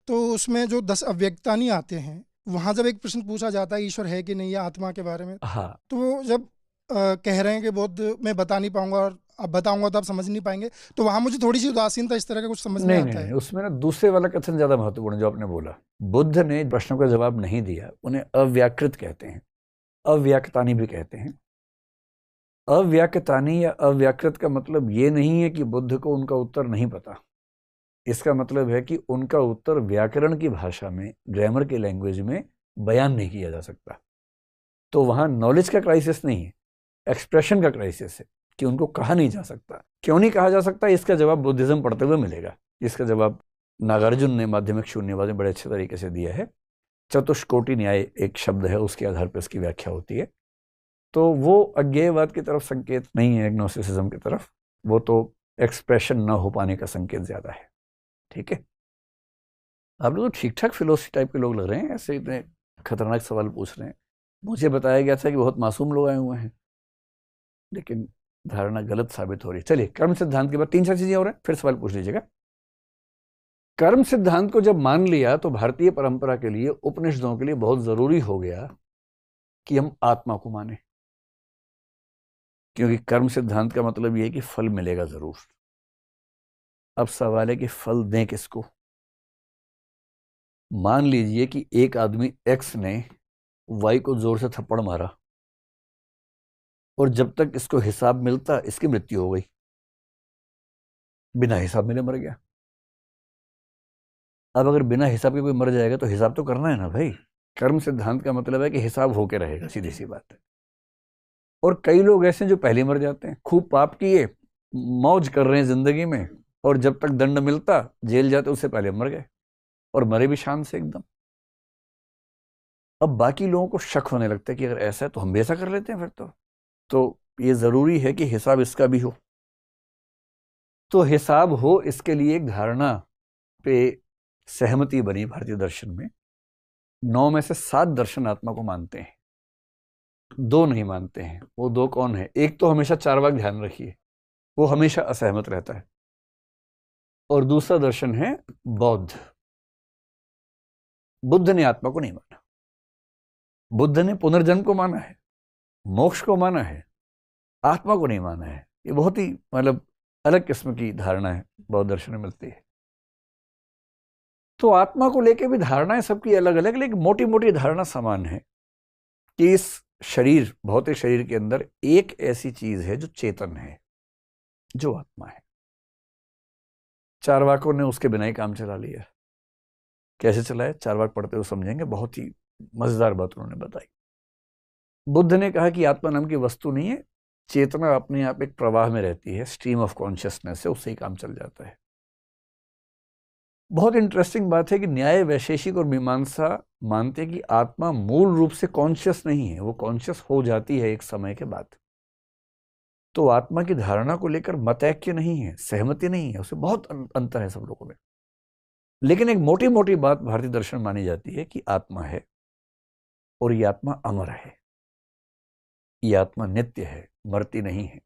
तो उसमें जो 10 अव्यक्तानी आते हैं, वहाँ जब एक प्रश्न पूछा जाता है ईश्वर है कि नहीं, या आत्मा के बारे में, हाँ, तो वो जब कह रहे हैं कि बौद्ध मैं बता नहीं पाऊंगा और अब बताऊंगा तो आप समझ नहीं पाएंगे, तो वहाँ मुझे थोड़ी सी उदासीनता इस तरह का कुछ समझ में नहीं आता नहीं, है। उसमें ना दूसरे वाला कथन ज्यादा महत्वपूर्ण है जो आपने बोला। बुद्ध ने प्रश्नों का जवाब नहीं दिया, उन्हें अव्याकृत कहते हैं, अव्याक्तानी भी कहते हैं। अव्याक्तानी या अव्याकृत का मतलब ये नहीं है कि बुद्ध को उनका उत्तर नहीं पता। इसका मतलब है कि उनका उत्तर व्याकरण की भाषा में, ग्रामर की लैंग्वेज में बयान नहीं किया जा सकता। तो वहाँ नॉलेज का क्राइसिस नहीं है, एक्सप्रेशन का क्राइसिस है कि उनको कहा नहीं जा सकता। क्यों नहीं कहा जा सकता, इसका जवाब बुद्धिज्म पढ़ते हुए मिलेगा। इसका जवाब नागार्जुन ने माध्यमिक शून्यवाद में बड़े अच्छे तरीके से दिया है। चतुष्कोटि न्याय एक शब्द है, उसके आधार पर इसकी व्याख्या होती है। तो वो अज्ञेयवाद की तरफ संकेत नहीं है, एग्नोस्टिसिज्म की तरफ, वो तो एक्सप्रेशन ना हो पाने का संकेत ज्यादा है। ठीक है, आप लोग तो ठीक ठाक फिलोसफी टाइप के लोग लग रहे हैं, ऐसे इतने खतरनाक सवाल पूछ रहे हैं। मुझे बताया गया था कि बहुत मासूम लोग आए हुए हैं, लेकिन धारणा गलत साबित हो रही है। चलिए, कर्म सिद्धांत के बाद 3-4 चीजें और हैं, फिर सवाल पूछ लीजिएगा। कर्म सिद्धांत को जब मान लिया तो भारतीय परंपरा के लिए, उपनिषदों के लिए बहुत जरूरी हो गया कि हम आत्मा को माने, क्योंकि कर्म सिद्धांत का मतलब यह है कि फल मिलेगा जरूर। अब सवाल है कि फल दें किसको। मान लीजिए कि एक आदमी एक्स ने वाई को जोर से थप्पड़ मारा और जब तक इसको हिसाब मिलता इसकी मृत्यु हो गई, बिना हिसाब मिले मर गया। अब अगर बिना हिसाब के कोई मर जाएगा तो हिसाब तो करना है ना भाई। कर्म सिद्धांत का मतलब है कि हिसाब होके रहेगा, सीधी सी बात है। और कई लोग ऐसे हैं जो पहले मर जाते हैं, खूब पाप किए, मौज कर रहे हैं जिंदगी में, और जब तक दंड मिलता, जेल जाते, उससे पहले मर गए, और मरे भी शान से एकदम। अब बाकी लोगों को शक होने लगता है कि अगर ऐसा है तो हम भी ऐसा कर लेते हैं फिर तो ये जरूरी है कि हिसाब इसका भी हो। तो हिसाब हो, इसके लिए एक धारणा पे सहमति बनी भारतीय दर्शन में। 9 में से 7 दर्शन आत्मा को मानते हैं, 2 नहीं मानते हैं। वो 2 कौन है? एक तो हमेशा चार्वाक, ध्यान रखिए, वो हमेशा असहमत रहता है, और दूसरा दर्शन है बौद्ध। बुद्ध ने आत्मा को नहीं माना, बुद्ध ने पुनर्जन्म को माना है, मोक्ष को माना है, आत्मा को नहीं माना है। ये बहुत ही मतलब अलग किस्म की धारणा है, बौद्ध दर्शन में मिलती है। तो आत्मा को लेकर भी धारणाएं सबकी अलग अलग, लेकिन मोटी मोटी धारणा समान है कि इस शरीर, भौतिक शरीर के अंदर एक ऐसी चीज है जो चेतन है, जो आत्मा है। चारवाकों ने उसके बिना ही काम चला लिया। कैसे चलाया, चारवाक पढ़ते हुए समझेंगे, बहुत ही मजेदार बात उन्होंने बताई। बुद्ध ने कहा कि आत्मा नाम की वस्तु नहीं है, चेतना अपने आप एक प्रवाह में रहती है, स्ट्रीम ऑफ कॉन्शियसनेस है, उससे ही काम चल जाता है। बहुत इंटरेस्टिंग बात है कि न्याय, वैशेषिक और मीमांसा मानते हैं कि आत्मा मूल रूप से कॉन्शियस नहीं है, वो कॉन्शियस हो जाती है एक समय के बाद। तो आत्मा की धारणा को लेकर मतैक्य नहीं है, सहमति नहीं है, उससे बहुत अंतर है सब लोगों में। लेकिन एक मोटी मोटी बात भारतीय दर्शन मानी जाती है कि आत्मा है, और ये आत्मा अमर है, ये आत्मा नित्य है, मरती नहीं है।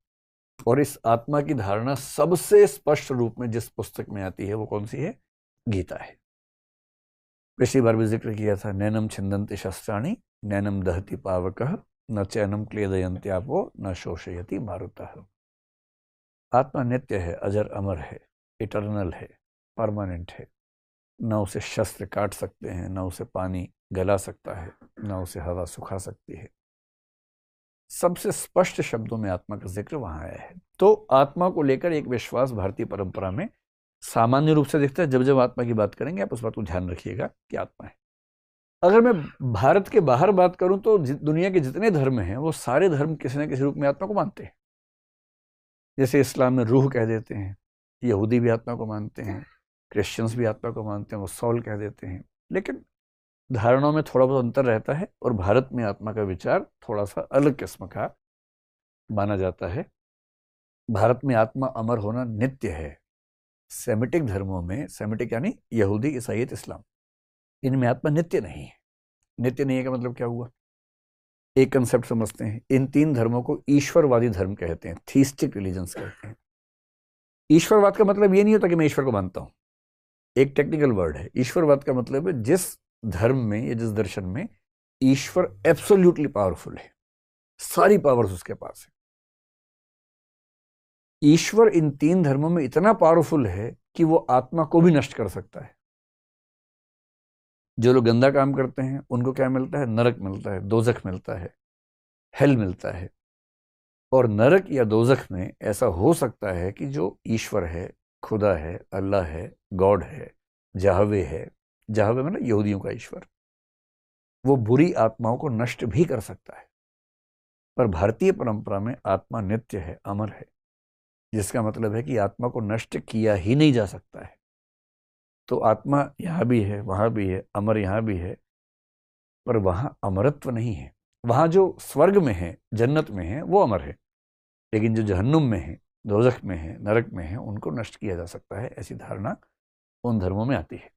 और इस आत्मा की धारणा सबसे स्पष्ट रूप में जिस पुस्तक में आती है वो कौन सी है? गीता है। पिछली बार भी जिक्र किया था, नैनम छिंदन्ति शस्त्राणि नैनम दहति पावकः न चैनम क्लेदयन्त्यापो न शोषयति मारुतः। आत्मा नित्य है, अजर अमर है, इटर्नल है, परमानेंट है। न उसे शस्त्र काट सकते हैं, न उसे पानी गला सकता है, न उसे हवा सुखा सकती है। सबसे स्पष्ट शब्दों में आत्मा का जिक्र वहां आया है। तो आत्मा को लेकर एक विश्वास भारतीय परंपरा में सामान्य रूप से दिखता है। जब जब आत्मा की बात करेंगे आप उस बात को ध्यान रखिएगा कि आत्मा है। अगर मैं भारत के बाहर बात करूं तो दुनिया के जितने धर्म हैं वो सारे धर्म किसी न किसी रूप में आत्मा को मानते हैं। जैसे इस्लाम में रूह कह देते हैं, यहूदी भी आत्मा को मानते हैं, क्रिश्चियंस भी आत्मा को मानते हैं, वो सॉल कह देते हैं। लेकिन धारणाओं में थोड़ा बहुत अंतर रहता है, और भारत में आत्मा का विचार थोड़ा सा अलग किस्म का माना जाता है। भारत में आत्मा अमर होना नित्य है। सेमिटिक धर्मों में, सेमिटिक यानी यहूदी, ईसाईयत, इस्लाम, इनमें आत्मा नित्य नहीं है। नित्य नहीं है का मतलब क्या हुआ? एक कंसेप्ट समझते हैं। इन 3 धर्मों को ईश्वरवादी धर्म कहते हैं, थीस्टिक रिलीजन्स कहते हैं। ईश्वरवाद का मतलब ये नहीं होता कि मैं ईश्वर को मानता हूं, एक टेक्निकल वर्ड है। ईश्वरवाद का मतलब है जिस धर्म में या जिस दर्शन में ईश्वर एब्सोल्युटली पावरफुल है, सारी पावर्स उसके पास है। ईश्वर इन 3 धर्मों में इतना पावरफुल है कि वो आत्मा को भी नष्ट कर सकता है। जो लोग गंदा काम करते हैं उनको क्या मिलता है? नरक मिलता है, दोजख मिलता है, हेल मिलता है। और नरक या दोजख में ऐसा हो सकता है कि जो ईश्वर है, खुदा है, अल्लाह है, गॉड है, जाहवे है। जाहवे मतलब यहूदियों का ईश्वर। वो बुरी आत्माओं को नष्ट भी कर सकता है, पर भारतीय परंपरा में आत्मा नित्य है, अमर है, जिसका मतलब है कि आत्मा को नष्ट किया ही नहीं जा सकता है। तो आत्मा यहाँ भी है, वहाँ भी है, अमर यहाँ भी है, पर वहाँ अमरत्व नहीं है। वहाँ जो स्वर्ग में है, जन्नत में है, वो अमर है, लेकिन जो जहन्नुम में है, दोजख में है, नरक में है, उनको नष्ट किया जा सकता है। ऐसी धारणा उन धर्मों में आती है।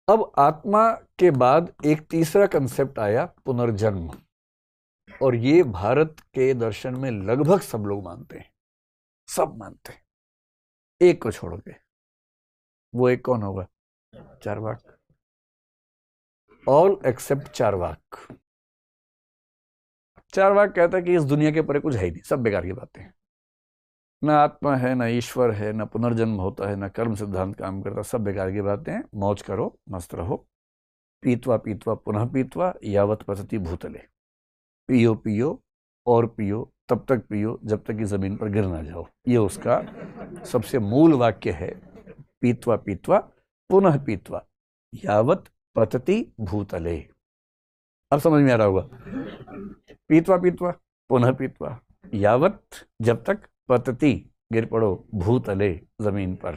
अब आत्मा के बाद एक तीसरा कंसेप्ट आया, पुनर्जन्म, और ये भारत के दर्शन में लगभग सब लोग मानते हैं, सब मानते हैं, एक को छोड़ के। वो एक कौन होगा? चार्वाक। All except Charvaka. चार्वाक कहता है कि इस दुनिया के परे कुछ है ही नहीं, सब बेकार की बातें हैं। न आत्मा है, न ईश्वर है, न पुनर्जन्म होता है, न कर्म सिद्धांत काम करता, सब बेकार की बातें हैं। मौज करो, मस्त रहो। पीतवा पीतवा पुनः पीतवा यावत पतति भूतले। पियो पियो और पियो, तब तक पियो जब तक कि जमीन पर गिर ना जाओ। ये उसका सबसे मूल वाक्य है। पीतवा पीतवा पुनः पीतवा यावत पतति भूतले। अब समझ में आ रहा होगा। पीतवा पीतवा पुनः पीतवा यावत, जब तक, पतति, गिर पड़ो, भूतले, जमीन पर।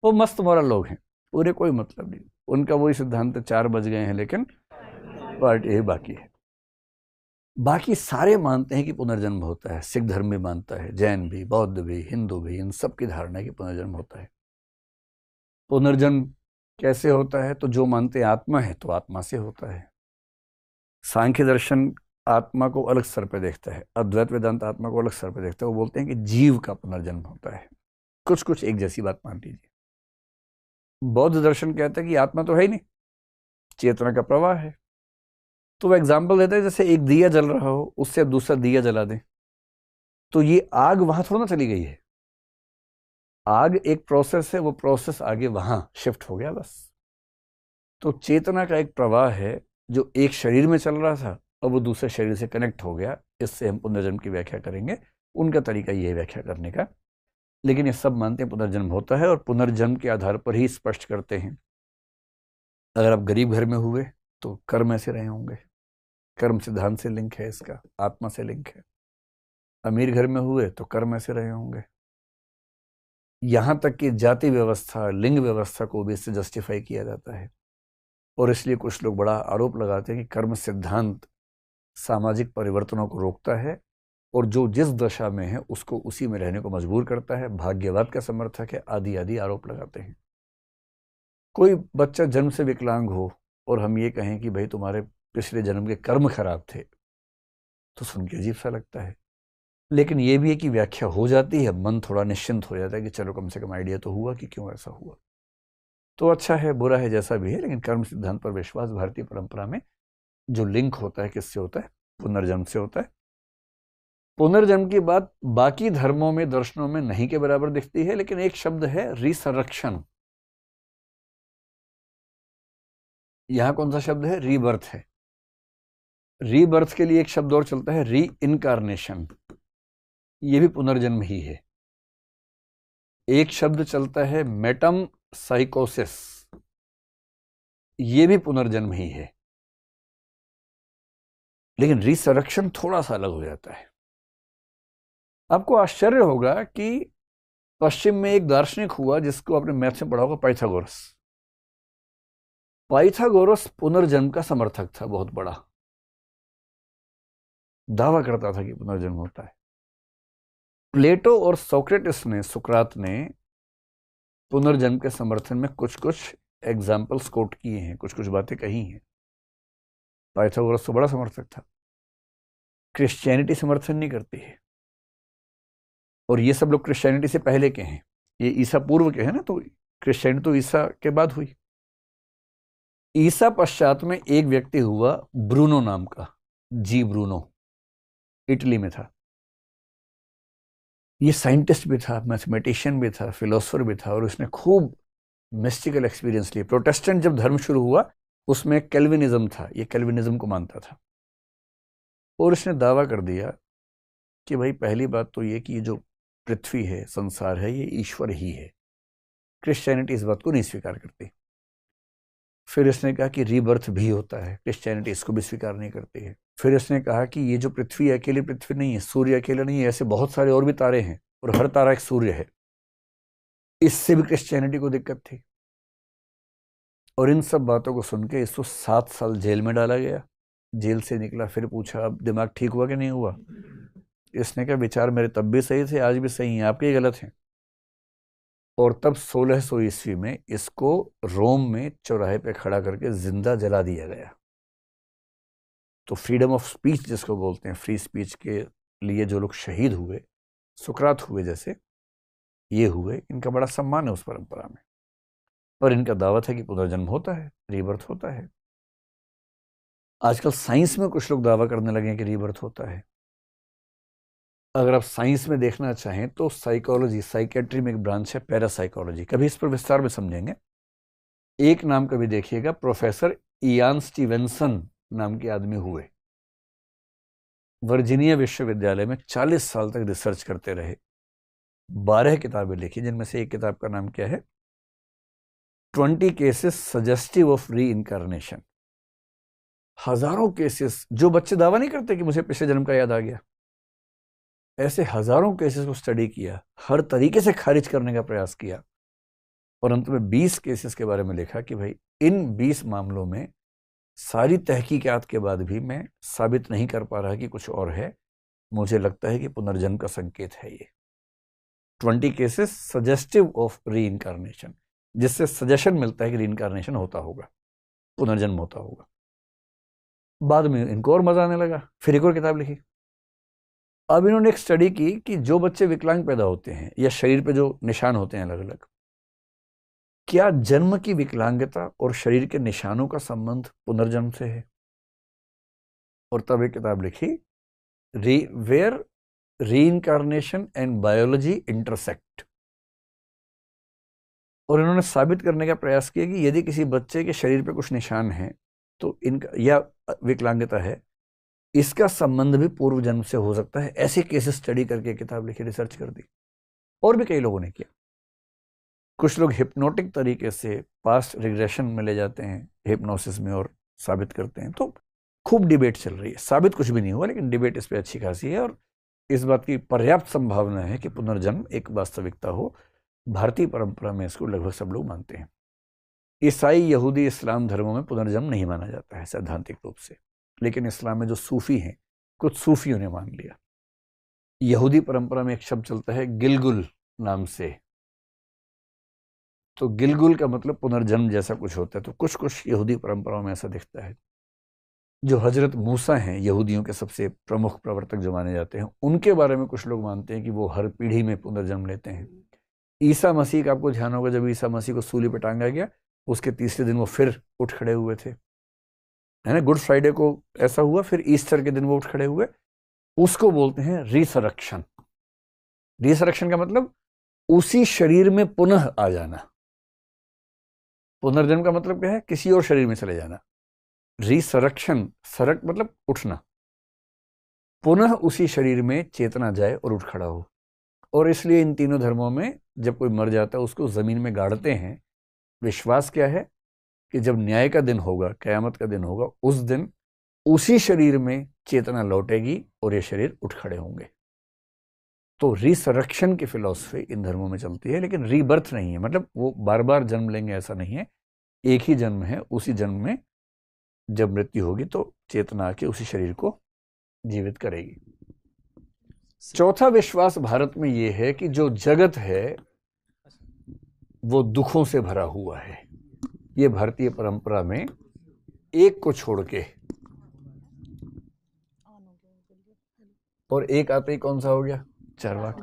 वो मस्त मोरल लोग हैं, पूरे कोई मतलब नहीं उनका। वही सिद्धांत 4 बज गए हैं, लेकिन पार्ट ये बाकी है। बाकी सारे मानते हैं कि पुनर्जन्म होता है। सिख धर्म भी मानता है, जैन भी, बौद्ध भी, हिंदू भी, इन सब की धारणा है कि पुनर्जन्म होता है। पुनर्जन्म कैसे होता है? तो जो मानते हैं आत्मा है, तो आत्मा से होता है। सांख्य दर्शन आत्मा को अलग स्तर पे देखता है, अद्वैत वेदांत आत्मा को अलग स्तर पे देखता है। वो बोलते हैं कि जीव का पुनर्जन्म होता है। कुछ कुछ एक जैसी बात मान लीजिए। बौद्ध दर्शन कहता है कि आत्मा तो है ही नहीं, चेतना का प्रवाह है। तो वो एग्जाम्पल देता है, जैसे एक दिया जल रहा हो, उससे अब दूसरा दिया जला दें, तो ये आग वहां थोड़ा ना चली गई है। आग एक प्रोसेस है, वो प्रोसेस आगे वहां शिफ्ट हो गया बस। तो चेतना का एक प्रवाह है जो एक शरीर में चल रहा था, और वो दूसरे शरीर से कनेक्ट हो गया। इससे हम पुनर्जन्म की व्याख्या करेंगे। उनका तरीका ये है व्याख्या करने का, लेकिन ये सब मानते हैं पुनर्जन्म होता है, और पुनर्जन्म के आधार पर ही स्पष्ट करते हैं। अगर आप गरीब घर में हुए तो कर्म ऐसे रहे होंगे, कर्म सिद्धांत से लिंक है इसका, आत्मा से लिंक है। अमीर घर में हुए तो कर्म ऐसे रहे होंगे। यहां तक कि जाति व्यवस्था, लिंग व्यवस्था को भी इससे जस्टिफाई किया जाता है। और इसलिए कुछ लोग बड़ा आरोप लगाते हैं कि कर्म सिद्धांत सामाजिक परिवर्तनों को रोकता है, और जो जिस दशा में है उसको उसी में रहने को मजबूर करता है, भाग्यवाद का समर्थक है, आदि आदि आरोप लगाते हैं। कोई बच्चा जन्म से विकलांग हो और हम ये कहें कि भाई तुम्हारे पिछले जन्म के कर्म खराब थे, तो सुन के अजीब सा लगता है। लेकिन ये भी है कि व्याख्या हो जाती है, मन थोड़ा निश्चिंत हो जाता है कि चलो कम से कम आइडिया तो हुआ कि क्यों ऐसा हुआ। तो अच्छा है, बुरा है, जैसा भी है, लेकिन कर्म सिद्धांत पर विश्वास भारतीय परंपरा में जो लिंक होता है, किससे होता है? पुनर्जन्म से होता है। पुनर्जन्म की बात बाकी धर्मों में, दर्शनों में नहीं के बराबर दिखती है, लेकिन एक शब्द है रिसरेक्शन। यहां कौन सा शब्द है? रीबर्थ है। रीबर्थ के लिए एक शब्द और चलता है, री इनकारनेशन। ये भी पुनर्जन्म ही है। एक शब्द चलता है मेटम साइकोसिस, ये भी पुनर्जन्म ही है। लेकिन रिसरेक्शन थोड़ा सा अलग हो जाता है। आपको आश्चर्य होगा कि पश्चिम में एक दार्शनिक हुआ जिसको आपने मैथ्स में पढ़ा होगा, पाइथागोरस। पाइथागोरस पुनर्जन्म का समर्थक था, बहुत बड़ा दावा करता था कि पुनर्जन्म होता है। प्लेटो और सोक्रेटिस ने, सुकरात ने पुनर्जन्म के समर्थन में कुछ कुछ एग्जाम्पल्स कोट किए हैं, कुछ कुछ बातें कही हैं। पाइथागोरस तो बड़ा समर्थक था। क्रिश्चियनिटी समर्थन नहीं करती है, और ये सब लोग क्रिश्चियनिटी से पहले के हैं, ये ईसा पूर्व के हैं ना, तो क्रिश्चियनिटी तो ईसा के बाद हुई। ईसा पश्चात में एक व्यक्ति हुआ ब्रूनो नाम का, जी ब्रूनो, इटली में था। ये साइंटिस्ट भी था, मैथमेटिशियन भी था, फिलोसोफर भी था, और उसने खूब मिस्टिकल एक्सपीरियंस लिए। प्रोटेस्टेंट जब धर्म शुरू हुआ उसमें कैल्विनिज्म था, ये कैल्विनिज्म को मानता था, और उसने दावा कर दिया कि भाई पहली बात तो ये कि ये जो पृथ्वी है, संसार है, ये ईश्वर ही है, क्रिश्चियनिटी इस बात को नहीं स्वीकार करती। फिर इसने कहा कि रीबर्थ भी होता है, क्रिश्चियनिटी इसको भी स्वीकार नहीं करती है। फिर इसने कहा कि ये जो पृथ्वी है अकेली पृथ्वी नहीं है, सूर्य अकेला नहीं है, ऐसे बहुत सारे और भी तारे हैं और हर तारा एक सूर्य है। इससे भी क्रिश्चियनिटी को दिक्कत थी। और इन सब बातों को सुन के इसको 7 साल जेल में डाला गया। जेल से निकला, फिर पूछा अब दिमाग ठीक हुआ कि नहीं हुआ। इसने कहा विचार मेरे तब भी सही थे, आज भी सही हैं, आपके ही गलत हैं। और तब 1600 ईस्वी में इसको रोम में चौराहे पे खड़ा करके जिंदा जला दिया गया। तो फ्रीडम ऑफ स्पीच जिसको बोलते हैं, फ्री स्पीच के लिए जो लोग शहीद हुए, सुकरात हुए जैसे ये हुए, इनका बड़ा सम्मान है उस परंपरा में। पर इनका दावा है कि पुनर्जन्म होता है, रीबर्थ होता है। आजकल साइंस में कुछ लोग दावा करने लगे हैं कि रीबर्थ होता है। अगर आप साइंस में देखना चाहें तो साइकोलॉजी, साइकेट्री में एक ब्रांच है पैरासाइकोलॉजी, कभी इस पर विस्तार में समझेंगे। एक नाम कभी देखिएगा, प्रोफेसर इयान स्टीवेंसन नाम के आदमी हुए, वर्जीनिया विश्वविद्यालय में 40 साल तक रिसर्च करते रहे, 12 किताबें लिखी, जिनमें से एक किताब का नाम क्या है, 20 केसेस सजेस्टिव ऑफ री इनकारनेशन। हजारों केसेस, जो बच्चे दावा नहीं करते कि मुझे पिछले जन्म का याद आ गया, ऐसे हजारों केसेस को स्टडी किया, हर तरीके से खारिज करने का प्रयास किया, और अंत में 20 केसेस के बारे में लिखा कि भाई इन 20 मामलों में सारी तहकीकात के बाद भी मैं साबित नहीं कर पा रहा कि कुछ और है, मुझे लगता है कि पुनर्जन्म का संकेत है ये। 20 केसेस सजेस्टिव ऑफ री इनकारनेशन, जिससे सजेशन मिलता है कि री इनकारनेशन होता होगा, पुनर्जन्म होता होगा। बाद में इनको और मजा आने लगा, फिर एक और किताब लिखी। अब इन्होंने एक स्टडी की कि जो बच्चे विकलांग पैदा होते हैं या शरीर पे जो निशान होते हैं अलग अलग, क्या जन्म की विकलांगता और शरीर के निशानों का संबंध पुनर्जन्म से है। और तब एक किताब लिखी, where reincarnation and biology intersect. और इन्होंने साबित करने का प्रयास किया कि यदि किसी बच्चे के शरीर पे कुछ निशान हैं तो इनका, या विकलांगता है, इसका संबंध भी पूर्व जन्म से हो सकता है। ऐसे केसेस स्टडी करके किताब लिखी, रिसर्च कर दी। और भी कई लोगों ने किया। कुछ लोग हिप्नोटिक तरीके से पास्ट रिग्रेशन में ले जाते हैं, हिप्नोसिस में, और साबित करते हैं। तो खूब डिबेट चल रही है, साबित कुछ भी नहीं हुआ, लेकिन डिबेट इस पर अच्छी खासी है। और इस बात की पर्याप्त संभावना है कि पुनर्जन्म एक वास्तविकता हो। भारतीय परंपरा में इसको लगभग सब लोग मानते हैं। ईसाई, यहूदी, इस्लाम धर्मों में पुनर्जन्म नहीं माना जाता है सैद्धांतिक रूप से, लेकिन इस्लाम में जो सूफी हैं, कुछ सूफियों ने मान लिया। यहूदी परंपरा में एक शब्द चलता है गिलगुल नाम से, तो गिलगुल का मतलब पुनर्जन्म जैसा कुछ होता है। तो कुछ कुछ यहूदी परंपराओं में ऐसा दिखता है। जो हजरत मूसा हैं, यहूदियों के सबसे प्रमुख प्रवर्तक जो माने जाते हैं, उनके बारे में कुछ लोग मानते हैं कि वो हर पीढ़ी में पुनर्जन्म लेते हैं। ईसा मसीह का आपको ध्यान होगा, जब ईसा मसीह को सूली पर टांगा गया, उसके तीसरे दिन वो फिर उठ खड़े हुए थे, है ना। गुड फ्राइडे को ऐसा हुआ, फिर ईस्टर के दिन वो उठ खड़े हुए। उसको बोलते हैं रिसरेक्शन। रिसरेक्शन का मतलब उसी शरीर में पुनः आ जाना। पुनर्जन्म का मतलब क्या है, किसी और शरीर में चले जाना। रिसरेक्शन, सरक मतलब उठना, पुनः उसी शरीर में चेतना जाए और उठ खड़ा हो। और इसलिए इन तीनों धर्मों में जब कोई मर जाता है उसको जमीन में गाड़ते हैं। विश्वास क्या है कि जब न्याय का दिन होगा, कयामत का दिन होगा, उस दिन उसी शरीर में चेतना लौटेगी और ये शरीर उठ खड़े होंगे। तो रिसरेक्शन की फिलॉसफी इन धर्मों में चलती है, लेकिन रीबर्थ नहीं है। मतलब वो बार बार जन्म लेंगे ऐसा नहीं है, एक ही जन्म है। उसी जन्म में जब मृत्यु होगी तो चेतना आके उसी शरीर को जीवित करेगी। चौथा विश्वास भारत में ये है कि जो जगत है वो दुखों से भरा हुआ है। ये भारतीय परंपरा में एक को छोड़ के, और एक आते ही कौन सा हो गया, चार्वाक।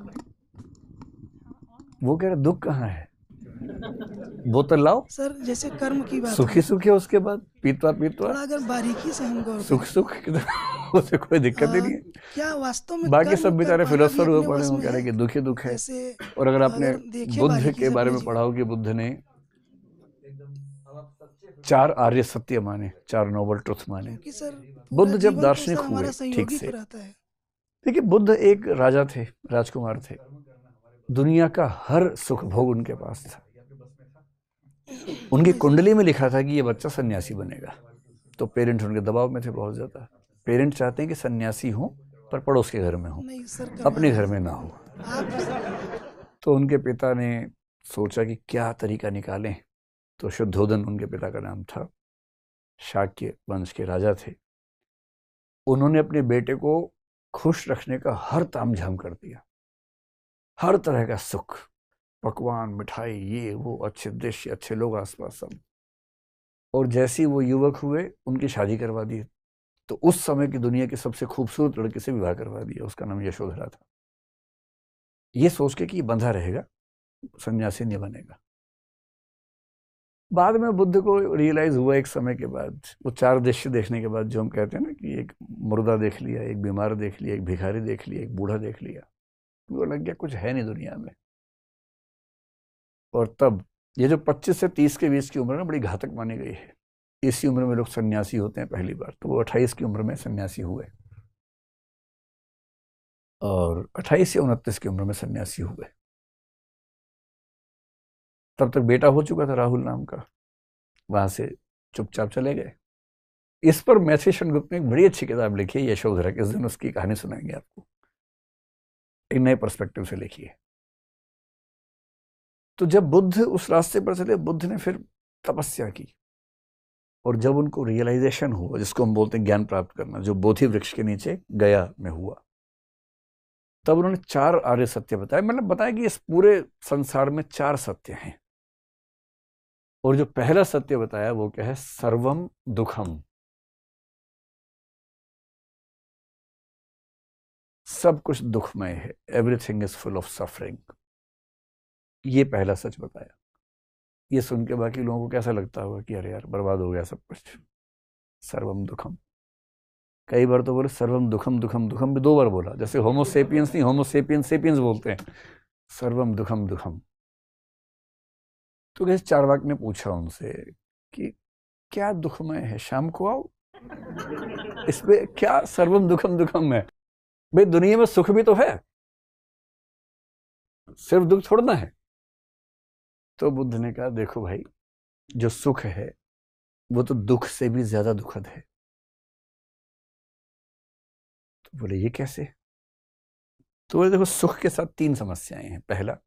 वो कह रहे दुख कहाँ है, बोतल लाओ सर। जैसे कर्म की बात सुखी सुखी, उसके बाद पीतवा पीतवा, थोड़ा अगर बारीकी से हम गौर सुख सुख उसे कोई दिक्कत ही नहीं है। क्या वास्तव में बाकी कर्म सब कर बेचारे पाना भी फिलोसफर हुए अपने पड़े वश हो, में कह रहे है? कि दुख ही दुख है। जैसे और अगर आपने अगर देखें बुद्ध बारीकी के से बारे में अपने पढ़ा हो कि बुद्ध ने 4 आर्य सत्य माने, 4 नोबल ट्रुथ माने। क्योंकि सर बुद्ध पूरा जब जीवन दार्शनिक तो सर हुए हमारा ठीक संयोगी से, पे रहता है। देखिए बुद्ध एक राजा थे, राजकुमार थे, दुनिया का हर सुख भोग उनके पास था। उनकी कुंडली में लिखा था कि ये बच्चा सन्यासी बनेगा, तो पेरेंट्स उनके दबाव में थे बहुत ज़्यादा। पेरेंट्स चाहते हैं कि सन्यासी हो पर पड़ोस के घर में हो, नहीं सर, अपने कमाल घर है। में ना हो। आप तो उनके पिता ने सोचा कि क्या तरीका निकालें, तो शुद्धोदन उनके पिता का नाम था, शाक्य वंश के राजा थे। उन्होंने अपने बेटे को खुश रखने का हर तामझाम कर दिया, हर तरह का सुख, पकवान, मिठाई, ये वो, अच्छे दृश्य, अच्छे लोग आसपास सब। और जैसे ही वो युवक हुए उनकी शादी करवा दी। तो उस समय की दुनिया के सबसे खूबसूरत लड़के से विवाह करवा दिया, उसका नाम यशोधरा था, ये सोच के कि बंधा रहेगा, सन्यासी नहीं बनेगा। बाद में बुद्ध को रियलाइज हुआ एक समय के बाद, वो 4 दृश्य देखने के बाद, जो हम कहते हैं ना कि एक मुर्दा देख लिया, एक बीमार देख लिया, एक भिखारी देख लिया, एक बूढ़ा देख लिया, वो लग गया कुछ है नहीं दुनिया में। और तब ये जो 25 से 30 के बीच की उम्र ना बड़ी घातक मानी गई है। इसी उम्र में लोग सन्यासी होते हैं पहली बार, तो वो 28 की उम्र में सन्यासी हुए, और 28 या 29 की उम्र में सन्यासी हुए। तब तक बेटा हो चुका था राहुल नाम का, वहां से चुपचाप चले गए। इस पर मैथ्यू सेनगुप्त ने एक बड़ी अच्छी किताब लिखी है यशोधरा, किस दिन उसकी कहानी सुनाएंगे आपको, एक नए पर्सपेक्टिव से लिखी है। तो जब बुद्ध उस रास्ते पर चले, बुद्ध ने फिर तपस्या की, और जब उनको रियलाइजेशन हुआ, जिसको हम बोलते हैं ज्ञान प्राप्त करना, जो बोधि वृक्ष के नीचे गया में हुआ, तब उन्होंने 4 आर्य सत्य बताए। मतलब बताया कि इस पूरे संसार में 4 सत्य हैं, और जो पहला सत्य बताया वो क्या है, सर्वम दुखम, सब कुछ दुखमय है, everything is full of suffering. ये पहला सच बताया। ये सुन के बाकी लोगों को कैसा लगता होगा कि अरे यार बर्बाद हो गया सब कुछ, सर्वम दुखम। कई बार तो बोले सर्वम दुखम, दुखम दुखम भी 2 बार बोला, जैसे होमो सेपियंस नहीं, होमो सेपियंस सेपियंस बोलते हैं, सर्वम दुखम दुखम। तो कैसे चारवाक ने पूछा उनसे कि क्या दुखमय है, शाम को आओ, इसमें क्या सर्वम दुखम दुखम है? भाई दुनिया में सुख भी तो है, सिर्फ दुख थोड़ा ना है। तो बुद्ध ने कहा देखो भाई, जो सुख है वो तो दुख से भी ज्यादा दुखद है। तो बोले ये कैसे? तो बोले देखो, सुख के साथ 3 समस्याएं हैं। पहला,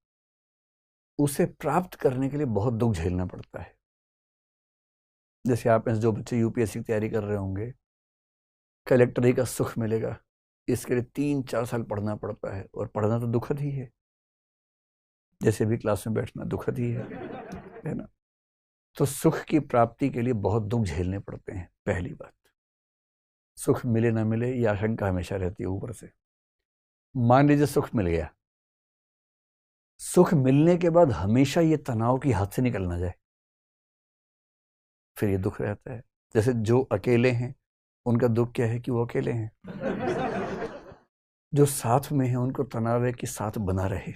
उसे प्राप्त करने के लिए बहुत दुख झेलना पड़ता है। जैसे आप में से जो बच्चे यूपीएससी की तैयारी कर रहे होंगे, कलेक्टरी का सुख मिलेगा, इसके लिए 3-4 साल पढ़ना पड़ता है, और पढ़ना तो दुखद ही है, जैसे भी क्लास में बैठना दुखद ही है ना। तो सुख की प्राप्ति के लिए बहुत दुख झेलने पड़ते हैं। पहली बात, सुख मिले ना मिले ये आशंका हमेशा रहती है ऊपर से। मान लीजिए सुख मिल गया, सुख मिलने के बाद हमेशा ये तनाव की हाथ से निकल ना जाए, फिर ये दुख रहता है। जैसे जो अकेले हैं उनका दुख क्या है कि वो अकेले हैं, जो साथ में हैं उनको तनाव है कि साथ बना रहे,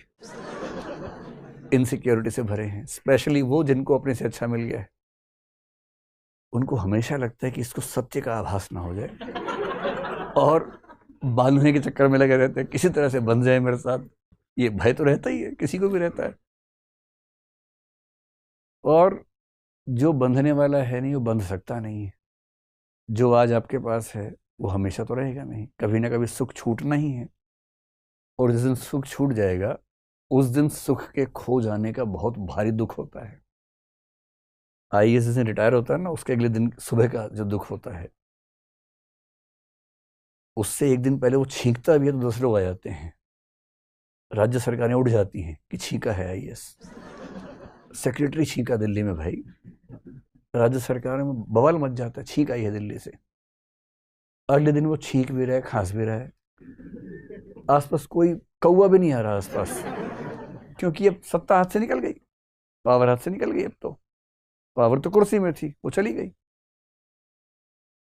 इनसिक्योरिटी से भरे हैं। स्पेशली वो जिनको अपने से अच्छा मिल गया है, उनको हमेशा लगता है कि इसको सत्य का आभास ना हो जाए, और बांधने के चक्कर में लगे रहते हैं, किसी तरह से बंध जाए मेरे साथ। ये भय तो रहता ही है, किसी को भी रहता है। और जो बंधने वाला है नहीं, वो बंध सकता नहीं है। जो आज आपके पास है वो हमेशा तो रहेगा नहीं, कभी ना कभी सुख छूटना ही है। और जिस दिन सुख छूट जाएगा, उस दिन सुख के खो जाने का बहुत भारी दुख होता है। आईएएस जिस दिन रिटायर होता है ना, उसके अगले दिन सुबह का जो दुख होता है, उससे एक दिन पहले वो छींकता भी है तो 10 लोग आ जाते हैं, राज्य सरकारें उठ जाती हैं कि छींका है आईएएस। सेक्रेटरी छींका दिल्ली में, भाई राज्य सरकार में बवाल मच जाता है, छींक आई है दिल्ली से। अगले दिन वो छींक भी रहा है, खांस भी रहा है, आसपास कोई कौवा भी नहीं आ रहा आसपास, क्योंकि अब सत्ता हाथ से निकल गई, पावर हाथ से निकल गई। अब तो पावर तो कुर्सी में थी, वो चली गई।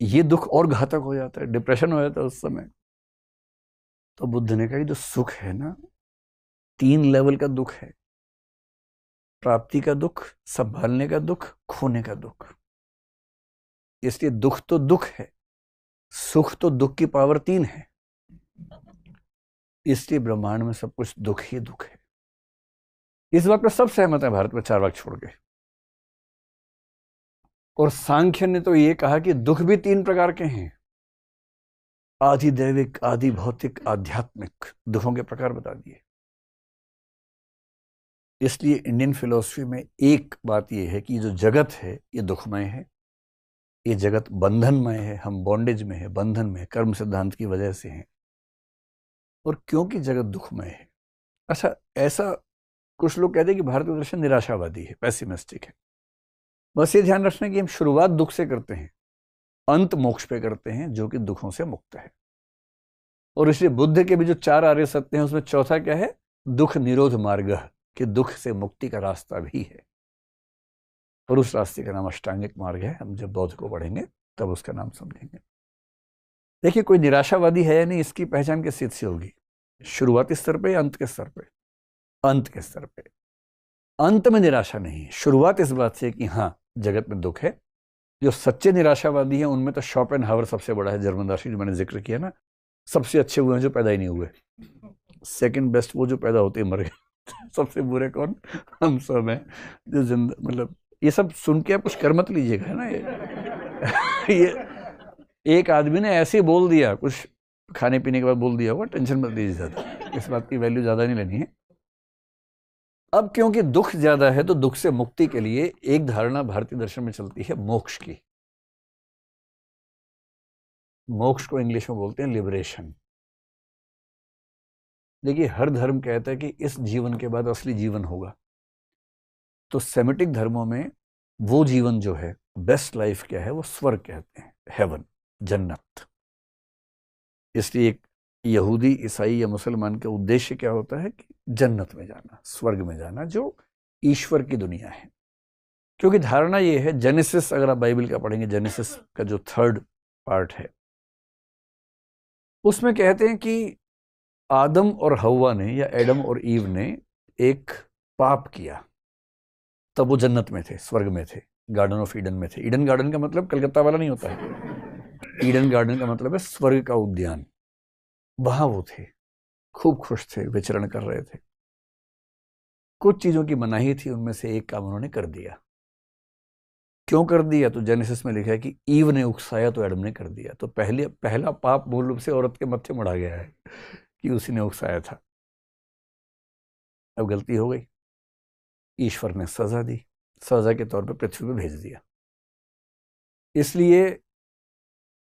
ये दुख और घातक हो जाता है, डिप्रेशन हो जाता है उस समय। तो बुद्ध ने कहा जो सुख है ना, 3 लेवल का दुख है, प्राप्ति का दुख, संभालने का दुख, खोने का दुख। इसलिए दुख तो दुख है, सुख तो दुख की पावर 3 है। इसलिए ब्रह्मांड में सब कुछ दुख ही दुख है। इस बात पर सब सहमत है भारत में, चारवाक छोड़ के। और सांख्य ने तो ये कहा कि दुख भी 3 प्रकार के हैं, आदि दैविक, आदि भौतिक, आध्यात्मिक, दुखों के प्रकार बता दिए। इसलिए इंडियन फिलॉसफी में एक बात यह है कि ये जो जगत है ये दुखमय है, ये जगत बंधनमय है, हम बॉन्डेज में है, बंधन में है, कर्म सिद्धांत की वजह से हैं। और क्योंकि जगत दुखमय है, अच्छा ऐसा कुछ लोग कहते हैं कि भारतीय दर्शन निराशावादी है, पैसिमिस्टिक है। बस ये ध्यान रखना कि हम शुरुआत दुख से करते हैं, अंत मोक्ष पे करते हैं जो कि दुखों से मुक्त है। और इसलिए बुद्ध के भी जो 4 आर्य सत्य हैं उसमें चौथा क्या है? दुख निरोध मार्ग, कि दुख से मुक्ति का रास्ता भी है। और उस रास्ते का नाम अष्टांगिक मार्ग है। हम जब बौद्ध को पढ़ेंगे तब उसका नाम समझेंगे। देखिए, कोई निराशावादी है या नहीं, इसकी पहचान किस चीज से होगी? शुरुआती स्तर पे या अंत के स्तर पे? अंत के स्तर पे। अंत में निराशा नहीं है, शुरुआत इस बात से कि हाँ जगत में दुख है। जो सच्चे निराशावादी हैं उनमें तो शोपेनहावर सबसे बड़ा है, जर्मनदार्शी जो मैंने जिक्र किया ना। सबसे अच्छे हुए हैं जो पैदा ही नहीं हुए, सेकंड बेस्ट वो जो पैदा होते मर गए। सबसे बुरे कौन? हम सब हैं जो मतलब ये सब सुन के आप कुछ कर मत लीजिएगा, है ना। ये एक आदमी ने ऐसे बोल दिया, कुछ खाने पीने के बाद बोल दिया होगा, टेंशन मत लीजिए ज्यादा, इस बात की वैल्यू ज्यादा नहीं लेनी है। अब क्योंकि दुख ज्यादा है तो दुख से मुक्ति के लिए एक धारणा भारतीय दर्शन में चलती है मोक्ष की। मोक्ष को इंग्लिश में बोलते हैं लिबरेशन। देखिए, हर धर्म कहता है कि इस जीवन के बाद असली जीवन होगा। तो सेमिटिक धर्मों में वो जीवन जो है, बेस्ट लाइफ क्या है, वो स्वर्ग कहते हैं, हेवन, जन्नत। इसलिए एक यहूदी, ईसाई या मुसलमान का उद्देश्य क्या होता है कि जन्नत में जाना, स्वर्ग में जाना, जो ईश्वर की दुनिया है। क्योंकि धारणा ये है, जेनेसिस अगर आप बाइबल का पढ़ेंगे, जेनेसिस का जो 3rd पार्ट है उसमें कहते हैं कि आदम और हव्वा ने, या एडम और ईव ने एक पाप किया, तब वो जन्नत में थे, स्वर्ग में थे, गार्डन ऑफ ईडन में थे। ईडन गार्डन का मतलब कलकत्ता वाला नहीं होता है। ईडन गार्डन का मतलब है स्वर्ग का उद्यान। वहां वो थे, खूब खुश थे, विचरण कर रहे थे। कुछ चीजों की मनाही थी, उनमें से एक काम उन्होंने कर दिया। क्यों कर दिया? तो जेनेसिस में लिखा है कि ईव ने उकसाया तो एडम ने कर दिया। तो पहला पाप मूल रूप से औरत के मत्थे मढ़ा गया है कि उसी ने उकसाया था। अब गलती हो गई, ईश्वर ने सजा दी, सजा के तौर पर पृथ्वी पर भेज दिया। इसलिए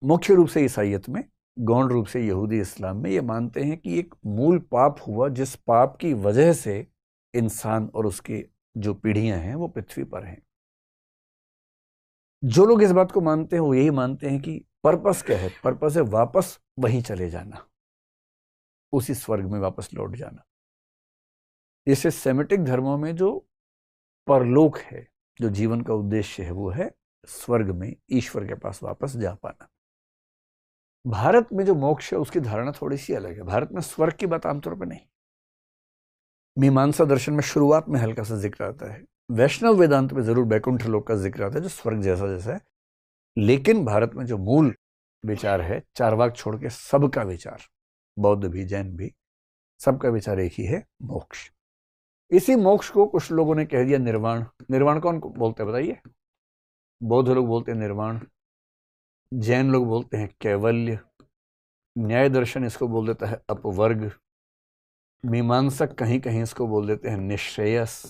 मुख्य रूप से ईसाइयत में, गौण रूप से यहूदी इस्लाम में ये मानते हैं कि एक मूल पाप हुआ, जिस पाप की वजह से इंसान और उसकी जो पीढ़ियां हैं वो पृथ्वी पर हैं। जो लोग इस बात को मानते हैं वो यही मानते हैं कि पर्पस क्या है? पर्पस है वापस वहीं चले जाना, उसी स्वर्ग में वापस लौट जाना। इससे सेमिटिक धर्मों में जो परलोक है, जो जीवन का उद्देश्य है, वो है स्वर्ग में ईश्वर के पास वापस जा पाना। भारत में जो मोक्ष है उसकी धारणा थोड़ी सी अलग है। भारत में स्वर्ग की बात आमतौर पर नहीं। मीमांसा दर्शन में शुरुआत में हल्का सा जिक्र आता है, वैष्णव वेदांत में जरूर बैकुंठ लोक का जिक्र आता है जो स्वर्ग जैसा जैसा है। लेकिन भारत में जो मूल विचार है, चारवाक छोड़ के सबका विचार, बौद्ध भी, जैन भी, सबका विचार एक ही है, मोक्ष। इसी मोक्ष को कुछ लोगों ने कह दिया निर्वाण। निर्वाण कौन बोलते हैं बताइए? बौद्ध लोग बोलते हैं निर्वाण, जैन लोग बोलते हैं कैवल्य, न्याय दर्शन इसको बोल देता है अपवर्ग, मीमांसक कहीं कहीं इसको बोल देते हैं निश्रेयस,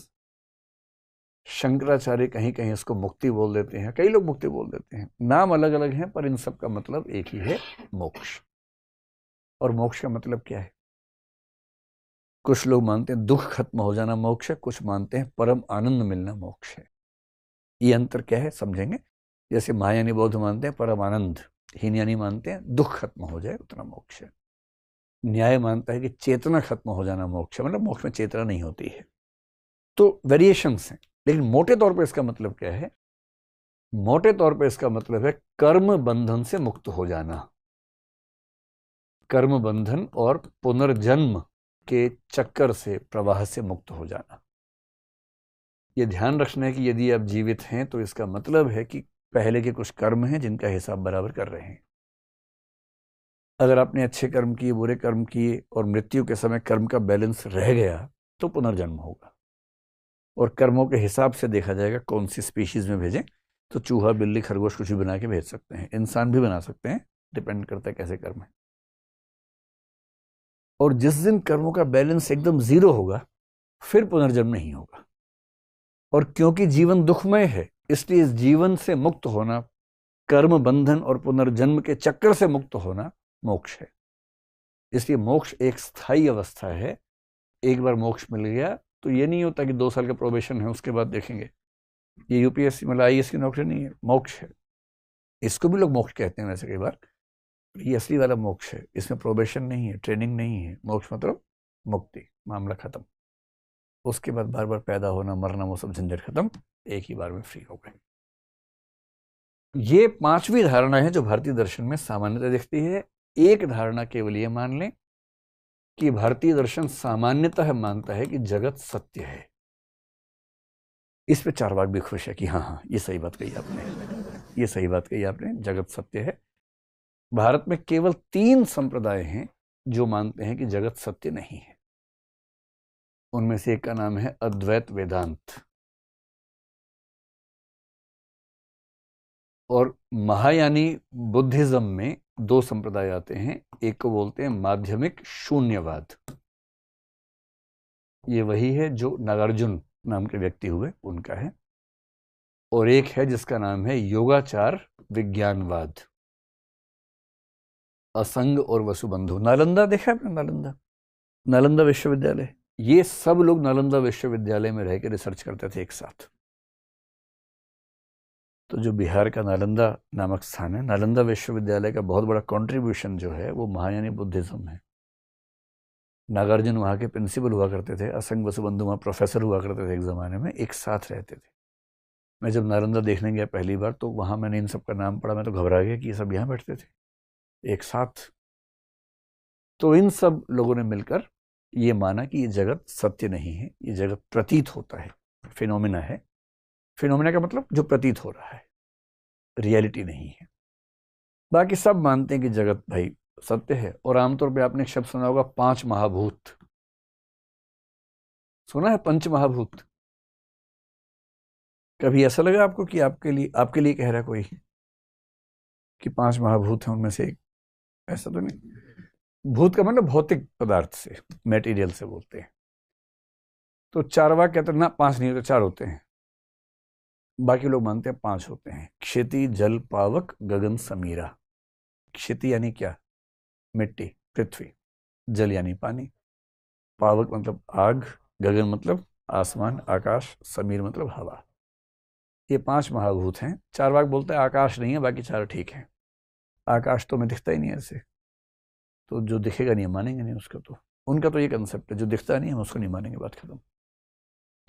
शंकराचार्य कहीं कहीं इसको मुक्ति बोल देते हैं, कई लोग मुक्ति बोल देते हैं। नाम अलग अलग हैं पर इन सब का मतलब एक ही है, मोक्ष। और मोक्ष का मतलब क्या है? कुछ लोग मानते हैं दुख खत्म हो जाना मोक्ष है, कुछ मानते हैं परम आनंद मिलना मोक्ष है। ये अंतर क्या है समझेंगे। जैसे महायानी बौद्ध मानते हैं परम आनंद, हीनयानी मानते हैं दुख खत्म हो जाए उतना मोक्ष है, न्याय मानता है कि चेतना खत्म हो जाना मोक्ष है, मतलब मोक्ष में चेतना नहीं होती है। तो वेरिएशंस हैं, लेकिन मोटे तौर पर इसका मतलब क्या है? मोटे तौर पर इसका मतलब है कर्म बंधन से मुक्त हो जाना, कर्म बंधन और पुनर्जन्म के चक्कर से, प्रवाह से मुक्त हो जाना। यह ध्यान रखना है कि यदि आप जीवित हैं तो इसका मतलब है कि पहले के कुछ कर्म हैं जिनका हिसाब बराबर कर रहे हैं। अगर आपने अच्छे कर्म किए, बुरे कर्म किए और मृत्यु के समय कर्म का बैलेंस रह गया तो पुनर्जन्म होगा और कर्मों के हिसाब से देखा जाएगा कौन सी स्पीशीज में भेजें। तो चूहा, बिल्ली, खरगोश कुछ भी बना के भेज सकते हैं, इंसान भी बना सकते हैं, डिपेंड करता है कैसे कर्म है। और जिस दिन कर्मों का बैलेंस एकदम जीरो होगा, फिर पुनर्जन्म नहीं होगा। और क्योंकि जीवन दुखमय है, इसलिए इस जीवन से मुक्त होना, कर्म बंधन और पुनर्जन्म के चक्कर से मुक्त होना मोक्ष है। इसलिए मोक्ष एक स्थायी अवस्था है। एक बार मोक्ष मिल गया तो ये नहीं होता कि 2 साल का प्रोबेशन है उसके बाद देखेंगे। ये यूपीएससी मतलब आईएएस की नौकरी नहीं है, मोक्ष है। इसको भी लोग मोक्ष कहते हैं वैसे कई बार, ये असली वाला मोक्ष है। इसमें प्रोबेशन नहीं है, ट्रेनिंग नहीं है। मोक्ष मतलब मुक्ति, मामला खत्म। उसके बाद बार बार पैदा होना, मरना, वो सब झंझट खत्म, एक ही बार में फ्री हो गए। ये 5वीं धारणा है जो भारतीय दर्शन में सामान्यतः दिखती है। एक धारणा केवल ये मान लें कि भारतीय दर्शन सामान्यतः मानता है कि जगत सत्य है। इस पे चारवाक भी खुश है कि हाँ, ये सही बात कही आपने, ये सही बात कही आपने, जगत सत्य है। भारत में केवल 3 संप्रदाय हैं जो मानते हैं कि जगत सत्य नहीं है। उनमें से एक का नाम है अद्वैत वेदांत। और महायानी बुद्धिज्म में 2 संप्रदाय आते हैं। एक को बोलते हैं माध्यमिक शून्यवाद, ये वही है जो नागार्जुन नाम के व्यक्ति हुए उनका है। और एक है जिसका नाम है योगाचार विज्ञानवाद, असंग और वसुबंधु। नालंदा देखा आपने? नालंदा विश्वविद्यालय, ये सब लोग नालंदा विश्वविद्यालय में रह के रिसर्च करते थे एक साथ। तो जो बिहार का नालंदा नामक स्थान है, नालंदा विश्वविद्यालय का बहुत बड़ा कंट्रीब्यूशन जो है वो महायानी बुद्धिज्म है। नागार्जुन वहाँ के प्रिंसिपल हुआ करते थे, असंग वसुबंधु वहाँ प्रोफेसर हुआ करते थे, एक ज़माने में एक साथ रहते थे। मैं जब नालंदा देखने गया पहली बार तो वहाँ मैंने इन सब का नाम पढ़ा, मैं तो घबरा गया कि ये सब यहाँ बैठते थे एक साथ। तो इन सब लोगों ने मिलकर ये माना कि ये जगत सत्य नहीं है, ये जगत प्रतीत होता है, फिनोमिना है। फिनोमिना का मतलब जो प्रतीत हो रहा है, रियलिटी नहीं है। बाकी सब मानते हैं कि जगत भाई सत्य है। और आमतौर पे आपने एक शब्द सुना होगा 5 महाभूत, सुना है? 5 महाभूत। कभी ऐसा लगा आपको कि आपके लिए कह रहा कोई कि 5 महाभूत हैं, उनमें से एक? ऐसा तो नहीं। भूत का मतलब भौतिक पदार्थ से, मेटीरियल से बोलते हैं। तो चारवाक कहते हैं ना 5 नहीं होते, 4 होते हैं। बाकी लोग मानते हैं 5 होते हैं। क्षिति, जल, पावक, गगन, समीरा। क्षिति यानी क्या? मिट्टी, पृथ्वी। जल यानी पानी। पावक मतलब आग। गगन मतलब आसमान, आकाश। समीर मतलब हवा। ये 5 महाभूत हैं। चारवाक बोलता है आकाश नहीं है, बाकी 4 ठीक हैं। आकाश तो में दिखता ही नहीं है ऐसे, तो जो दिखेगा नहीं मानेंगे नहीं उसको। तो उनका तो ये कंसेप्ट है, जो दिखता नहीं है उसको नहीं मानेंगे, बात खत्म।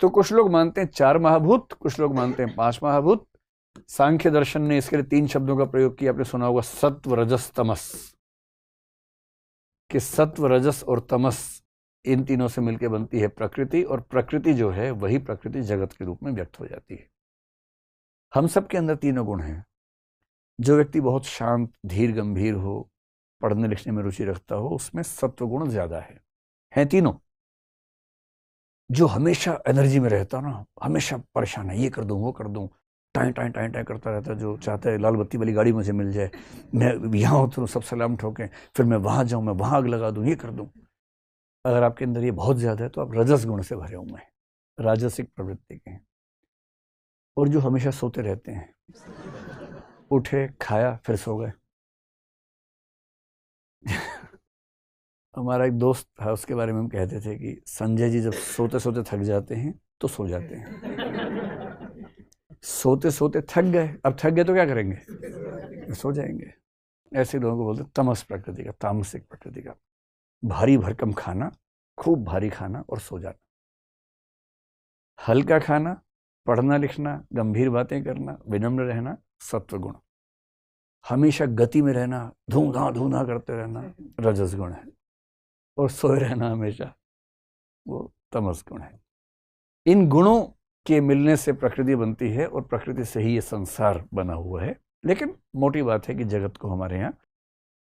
तो कुछ लोग मानते हैं 4 महाभूत, कुछ लोग मानते हैं 5 महाभूत। सांख्य दर्शन ने इसके लिए 3 शब्दों का प्रयोग किया। आपने सुना होगा सत्व, रजस, तमस, कि सत्व, रजस और तमस इन तीनों से मिलकर बनती है प्रकृति। और प्रकृति जो है वही प्रकृति जगत के रूप में व्यक्त हो जाती है। हम सब के अंदर तीनों गुण हैं। जो व्यक्ति बहुत शांत, धीर, गंभीर हो, पढ़ने लिखने में रुचि रखता हो, उसमें सत्व गुण ज्यादा है तीनों। जो हमेशा एनर्जी में रहता ना, हमेशा परेशान है, ये कर दूं वो कर दूं, टाइम टाइम टाइम टाइम करता रहता, जो चाहता है लाल बत्ती वाली गाड़ी मुझे मिल जाए, मैं यहाँ उतरूँ, सब सलाम ठोकें, फिर मैं वहाँ जाऊँ, मैं वहाँ आग लगा दूँ, ये कर दूँ। अगर आपके अंदर ये बहुत ज़्यादा है तो आप रजस गुण से भरे हुए हैं, राजसिक प्रवृत्ति के हैं। और जो हमेशा सोते रहते हैं, उठे, खाया, फिर सो गए। हमारा एक दोस्त था, उसके बारे में हम कहते थे कि संजय जी जब सोते सोते थक जाते हैं तो सो जाते हैं। सोते सोते थक गए, अब थक गए तो क्या करेंगे? सो जाएंगे। ऐसे लोगों को बोलते तमस प्रकृति का, तामसिक प्रकृति का। भारी भरकम खाना, खूब भारी खाना और सो जाना। हल्का खाना, पढ़ना लिखना, गंभीर बातें करना, विनम्र रहना, सत्व गुण। हमेशा गति में रहना, धूम-धाम करते रहना, रजस गुण है। और सोए रहना हमेशा, वो तमस गुण है। इन गुणों के मिलने से प्रकृति बनती है और प्रकृति से ही ये संसार बना हुआ है। लेकिन मोटी बात है कि जगत को हमारे यहाँ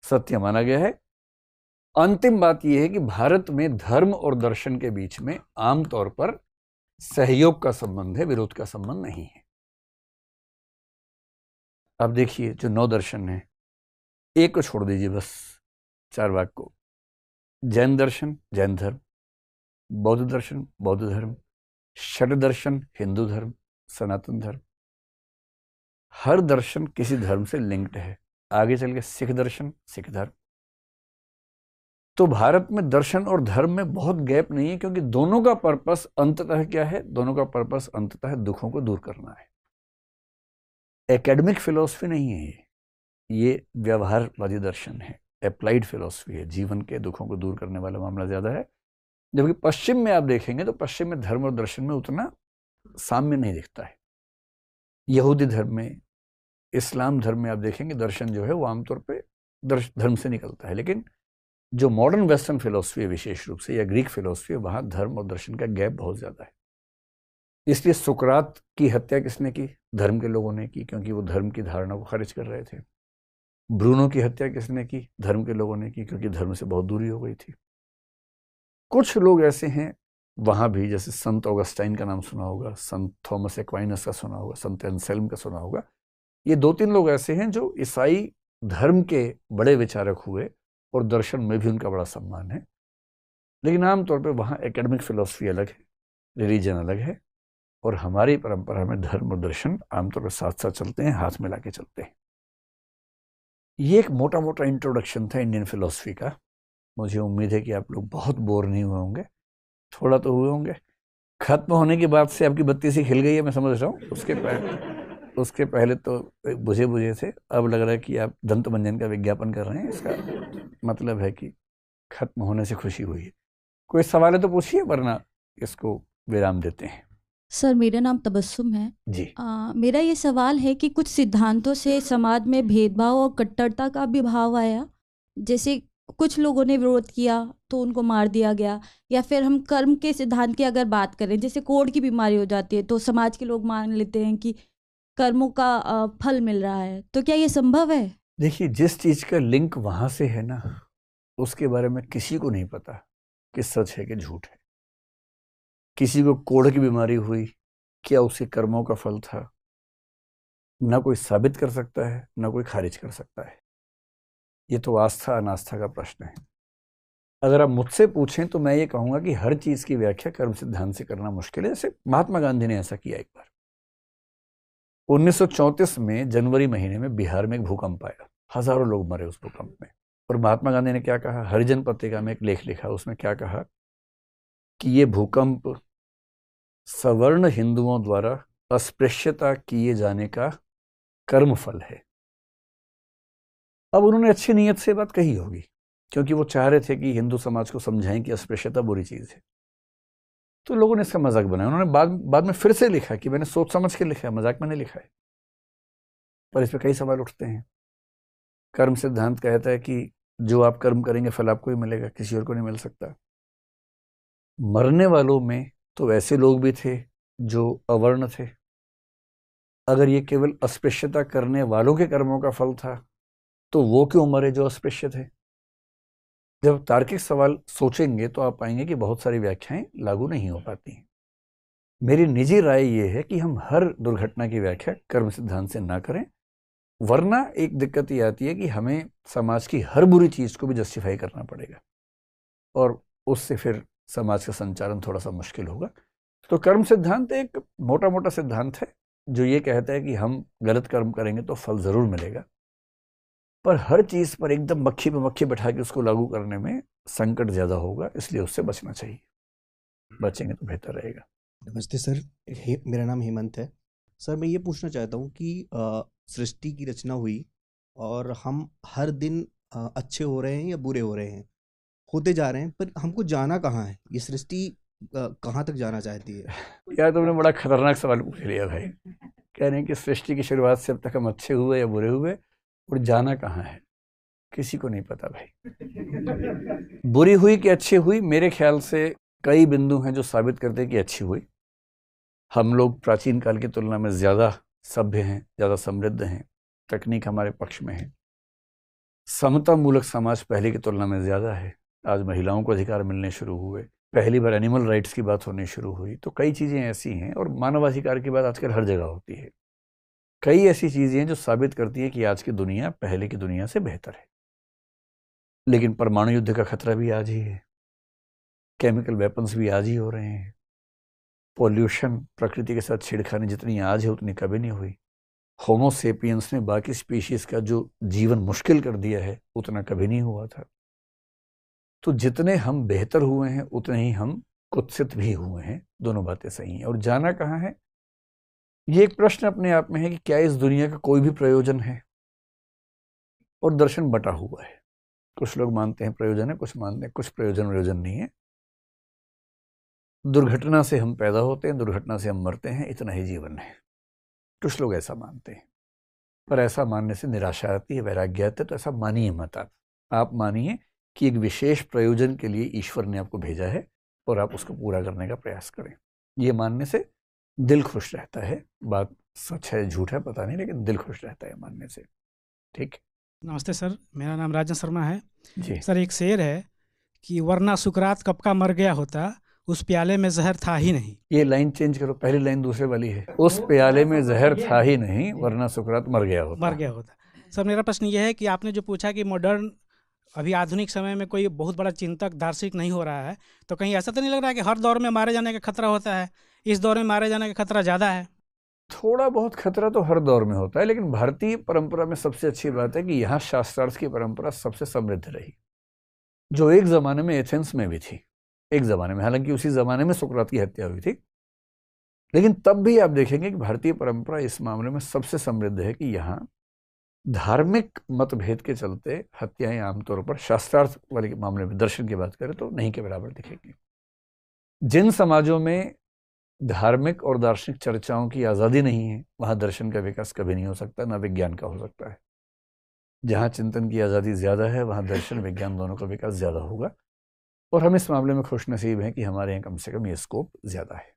सत्य माना गया है। अंतिम बात यह है कि भारत में धर्म और दर्शन के बीच में आमतौर पर सहयोग का संबंध है, विरोध का संबंध नहीं है। आप देखिए जो 9 दर्शन हैं, एक को छोड़ दीजिए बस, चारवाक को। जैन दर्शन जैन धर्म, बौद्ध दर्शन बौद्ध धर्म, षड दर्शन हिंदू धर्म, सनातन धर्म, हर दर्शन किसी धर्म से लिंक्ड है। आगे चल के सिख दर्शन सिख धर्म। तो भारत में दर्शन और धर्म में बहुत गैप नहीं है, क्योंकि दोनों का पर्पस अंततः क्या है? दोनों का पर्पस अंततः दुखों को दूर करना है। एकेडमिक फिलॉसफी नहीं है ये व्यवहारवादी दर्शन है, अप्लाइड फिलॉसफी है। जीवन के दुखों को दूर करने वाला मामला ज्यादा है। जबकि पश्चिम में आप देखेंगे तो पश्चिम में धर्म और दर्शन में उतना साम्य नहीं दिखता है। यहूदी धर्म में, इस्लाम धर्म में आप देखेंगे दर्शन जो है वो आमतौर पे धर्म से निकलता है, लेकिन जो मॉडर्न वेस्टर्न फिलॉसफी है विशेष रूप से, या ग्रीक फिलॉसफी है, वहां धर्म और दर्शन का गैप बहुत ज्यादा है। इसलिए सुकरात की हत्या किसने की? धर्म के लोगों ने की, क्योंकि वो धर्म की धारणा को खारिज कर रहे थे। ब्रूनो की हत्या किसने की? धर्म के लोगों ने की, क्योंकि धर्म से बहुत दूरी हो गई थी। कुछ लोग ऐसे हैं वहां भी, जैसे संत ऑगस्टाइन का नाम सुना होगा, संत थॉमस एक्वाइनस का सुना होगा, संत एंसेल्म का सुना होगा। ये 2-3 लोग ऐसे हैं जो ईसाई धर्म के बड़े विचारक हुए और दर्शन में भी उनका बड़ा सम्मान है। लेकिन आमतौर पर वहाँ एकेडमिक फिलॉसफी अलग है, रिलीजन अलग है, और हमारी परंपरा में धर्म और दर्शन आमतौर पर साथ साथ चलते हैं, हाथ मिला के चलते हैं। ये एक मोटा मोटा इंट्रोडक्शन था इंडियन फिलॉसफी का। मुझे उम्मीद है कि आप लोग बहुत बोर नहीं हुए होंगे, थोड़ा तो हुए होंगे। खत्म होने के बाद से आपकी बत्ती सी खिल गई है, मैं समझ रहा हूँ। उसके पहले तो बुझे बुझे थे, अब लग रहा है कि आप दंत मंजन का विज्ञापन कर रहे हैं। इसका मतलब है कि खत्म होने से खुशी हुई है। कोई सवाल है तो पूछिए, वरना इसको विराम देते हैं। सर, मेरा नाम तबस्सुम है जी। मेरा ये सवाल है कि कुछ सिद्धांतों से समाज में भेदभाव और कट्टरता का भी भाव आया। जैसे कुछ लोगों ने विरोध किया तो उनको मार दिया गया, या फिर हम कर्म के सिद्धांत की अगर बात करें, जैसे कोढ़ की बीमारी हो जाती है तो समाज के लोग मान लेते हैं कि कर्मों का फल मिल रहा है। तो क्या ये संभव है? देखिए, जिस चीज का लिंक वहां से है ना, उसके बारे में किसी को नहीं पता कि सच है कि झूठ है। किसी को कोढ़ की बीमारी हुई, क्या उसके कर्मों का फल था? ना कोई साबित कर सकता है, ना कोई खारिज कर सकता है। ये तो आस्था अनास्था का प्रश्न है। अगर आप मुझसे पूछें तो मैं ये कहूंगा कि हर चीज की व्याख्या कर्म सिद्धांत से करना मुश्किल है। जैसे महात्मा गांधी ने ऐसा किया एक बार। 1934 में जनवरी महीने में बिहार में एक भूकंप आया, हजारों लोग मरे उस भूकंप में। और महात्मा गांधी ने क्या कहा? हरिजन पत्रिका में एक लेख लिखा, उसमें क्या कहा कि ये भूकंप सवर्ण हिंदुओं द्वारा अस्पृश्यता किए जाने का कर्मफल है। अब उन्होंने अच्छी नीयत से बात कही होगी, क्योंकि वो चाह रहे थे कि हिंदू समाज को समझाएं कि अस्पृश्यता बुरी चीज है। तो लोगों ने इसका मजाक बनाया। उन्होंने बाद में फिर से लिखा कि मैंने सोच समझ के लिखा है, मजाक में नहीं लिखा है। पर इस पर कई सवाल उठते हैं। कर्म सिद्धांत कहता है कि जो आप कर्म करेंगे फल आपको ही मिलेगा, किसी और को नहीं मिल सकता। मरने वालों में तो ऐसे लोग भी थे जो अवर्ण थे। अगर ये केवल अस्पृश्यता करने वालों के कर्मों का फल था तो वो क्यों मरे जो अस्पृश्य थे? जब तार्किक सवाल सोचेंगे तो आप पाएंगे कि बहुत सारी व्याख्याएं लागू नहीं हो पाती हैं। मेरी निजी राय ये है कि हम हर दुर्घटना की व्याख्या कर्म सिद्धांत से ना करें, वरना एक दिक्कत ये आती है कि हमें समाज की हर बुरी चीज को भी जस्टिफाई करना पड़ेगा, और उससे फिर समाज का संचालन थोड़ा सा मुश्किल होगा। तो कर्म सिद्धांत एक मोटा मोटा सिद्धांत है जो ये कहता है कि हम गलत कर्म करेंगे तो फल जरूर मिलेगा, पर हर चीज पर एकदम मक्खी पे मक्खी बैठा के उसको लागू करने में संकट ज्यादा होगा, इसलिए उससे बचना चाहिए। बचेंगे तो बेहतर रहेगा। नमस्ते सर, मेरा नाम हेमंत है। सर, मैं ये पूछना चाहता हूँ कि सृष्टि की रचना हुई और हम हर दिन अच्छे हो रहे हैं या बुरे हो रहे हैं, होते जा रहे हैं, पर हमको जाना कहाँ है? ये सृष्टि कहाँ तक जाना चाहती है? यार, तुमने बड़ा खतरनाक सवाल पूछ लिया भाई। कह रहे हैं कि सृष्टि की शुरुआत से अब तक हम अच्छे हुए या बुरे हुए, और जाना कहाँ है? किसी को नहीं पता भाई। बुरी हुई कि अच्छी हुई, मेरे ख्याल से कई बिंदु हैं जो साबित करते हैं कि अच्छी हुई। हम लोग प्राचीन काल की तुलना में ज्यादा सभ्य हैं, ज्यादा समृद्ध हैं, तकनीक हमारे पक्ष में है। समता मूलक समाज पहले की तुलना में ज्यादा है। आज महिलाओं को अधिकार मिलने शुरू हुए, पहली बार एनिमल राइट्स की बात होनी शुरू हुई। तो कई चीजें ऐसी हैं, और मानवाधिकार की बात आजकल हर जगह होती है। कई ऐसी चीजें हैं जो साबित करती हैं कि आज की दुनिया पहले की दुनिया से बेहतर है। लेकिन परमाणु युद्ध का खतरा भी आज ही है, केमिकल वेपन्स भी आज ही हो रहे हैं, पॉल्यूशन, प्रकृति के साथ छेड़खानी जितनी आज है उतनी कभी नहीं हुई, होमो सेपियंस ने बाकी स्पीशीज का जो जीवन मुश्किल कर दिया है उतना कभी नहीं हुआ था। तो जितने हम बेहतर हुए हैं उतने ही हम कुत्सित भी हुए हैं। दोनों बातें सही हैं। और जाना कहाँ है, ये एक प्रश्न अपने आप में है कि क्या इस दुनिया का कोई भी प्रयोजन है। और दर्शन बटा हुआ है, कुछ लोग मानते हैं प्रयोजन है, कुछ मानते हैं कुछ प्रयोजन नहीं है। दुर्घटना से हम पैदा होते हैं, दुर्घटना से हम मरते हैं, इतना ही जीवन है। कुछ लोग ऐसा मानते हैं, पर ऐसा मानने से निराशा आती है, वैराग्य आता है। तो ऐसा मानिए मत। आप मानिए कि एक विशेष प्रयोजन के लिए ईश्वर ने आपको भेजा है और आप उसको पूरा करने का प्रयास करें। ये मानने से दिल खुश रहता है। बात सच है झूठ है पता नहीं, लेकिन दिल खुश रहता है मानने से। ठीक। नमस्ते सर, मेरा नाम राजन शर्मा है जी सर। एक शेर है कि वरना सुकरात कब का मर गया होता, उस प्याले में जहर था ही नहीं। ये लाइन चेंज करो, पहली लाइन दूसरे वाली है, उस प्याले में जहर था ही नहीं वरना सुकरात मर गया होता। सर मेरा प्रश्न ये है कि आपने जो पूछा कि मॉडर्न अभी आधुनिक समय में कोई बहुत बड़ा चिंतक दार्शनिक नहीं हो रहा है, तो कहीं ऐसा तो नहीं लग रहा है कि हर दौर में मारे जाने का खतरा होता है, इस दौर में मारे जाने का खतरा ज़्यादा है? थोड़ा बहुत खतरा तो हर दौर में होता है, लेकिन भारतीय परंपरा में सबसे अच्छी बात है कि यहाँ शास्त्रार्थ की परंपरा सबसे समृद्ध रही, जो एक जमाने में एथेंस में भी थी। एक जमाने में, हालांकि उसी जमाने में सुकरात की हत्या हुई थी, लेकिन तब भी आप देखेंगे कि भारतीय परंपरा इस मामले में सबसे समृद्ध है कि यहाँ धार्मिक मतभेद के चलते हत्याएं आमतौर पर शास्त्रार्थ वाले मामले में, दर्शन की बात करें तो नहीं के बराबर दिखेंगी। जिन समाजों में धार्मिक और दार्शनिक चर्चाओं की आज़ादी नहीं है, वहाँ दर्शन का विकास कभी नहीं हो सकता, ना विज्ञान का हो सकता है। जहाँ चिंतन की आज़ादी ज़्यादा है, वहाँ दर्शन विज्ञान दोनों का विकास ज़्यादा होगा। और हम इस मामले में खुश नसीब हैं कि हमारे यहाँ कम से कम ये स्कोप ज़्यादा है।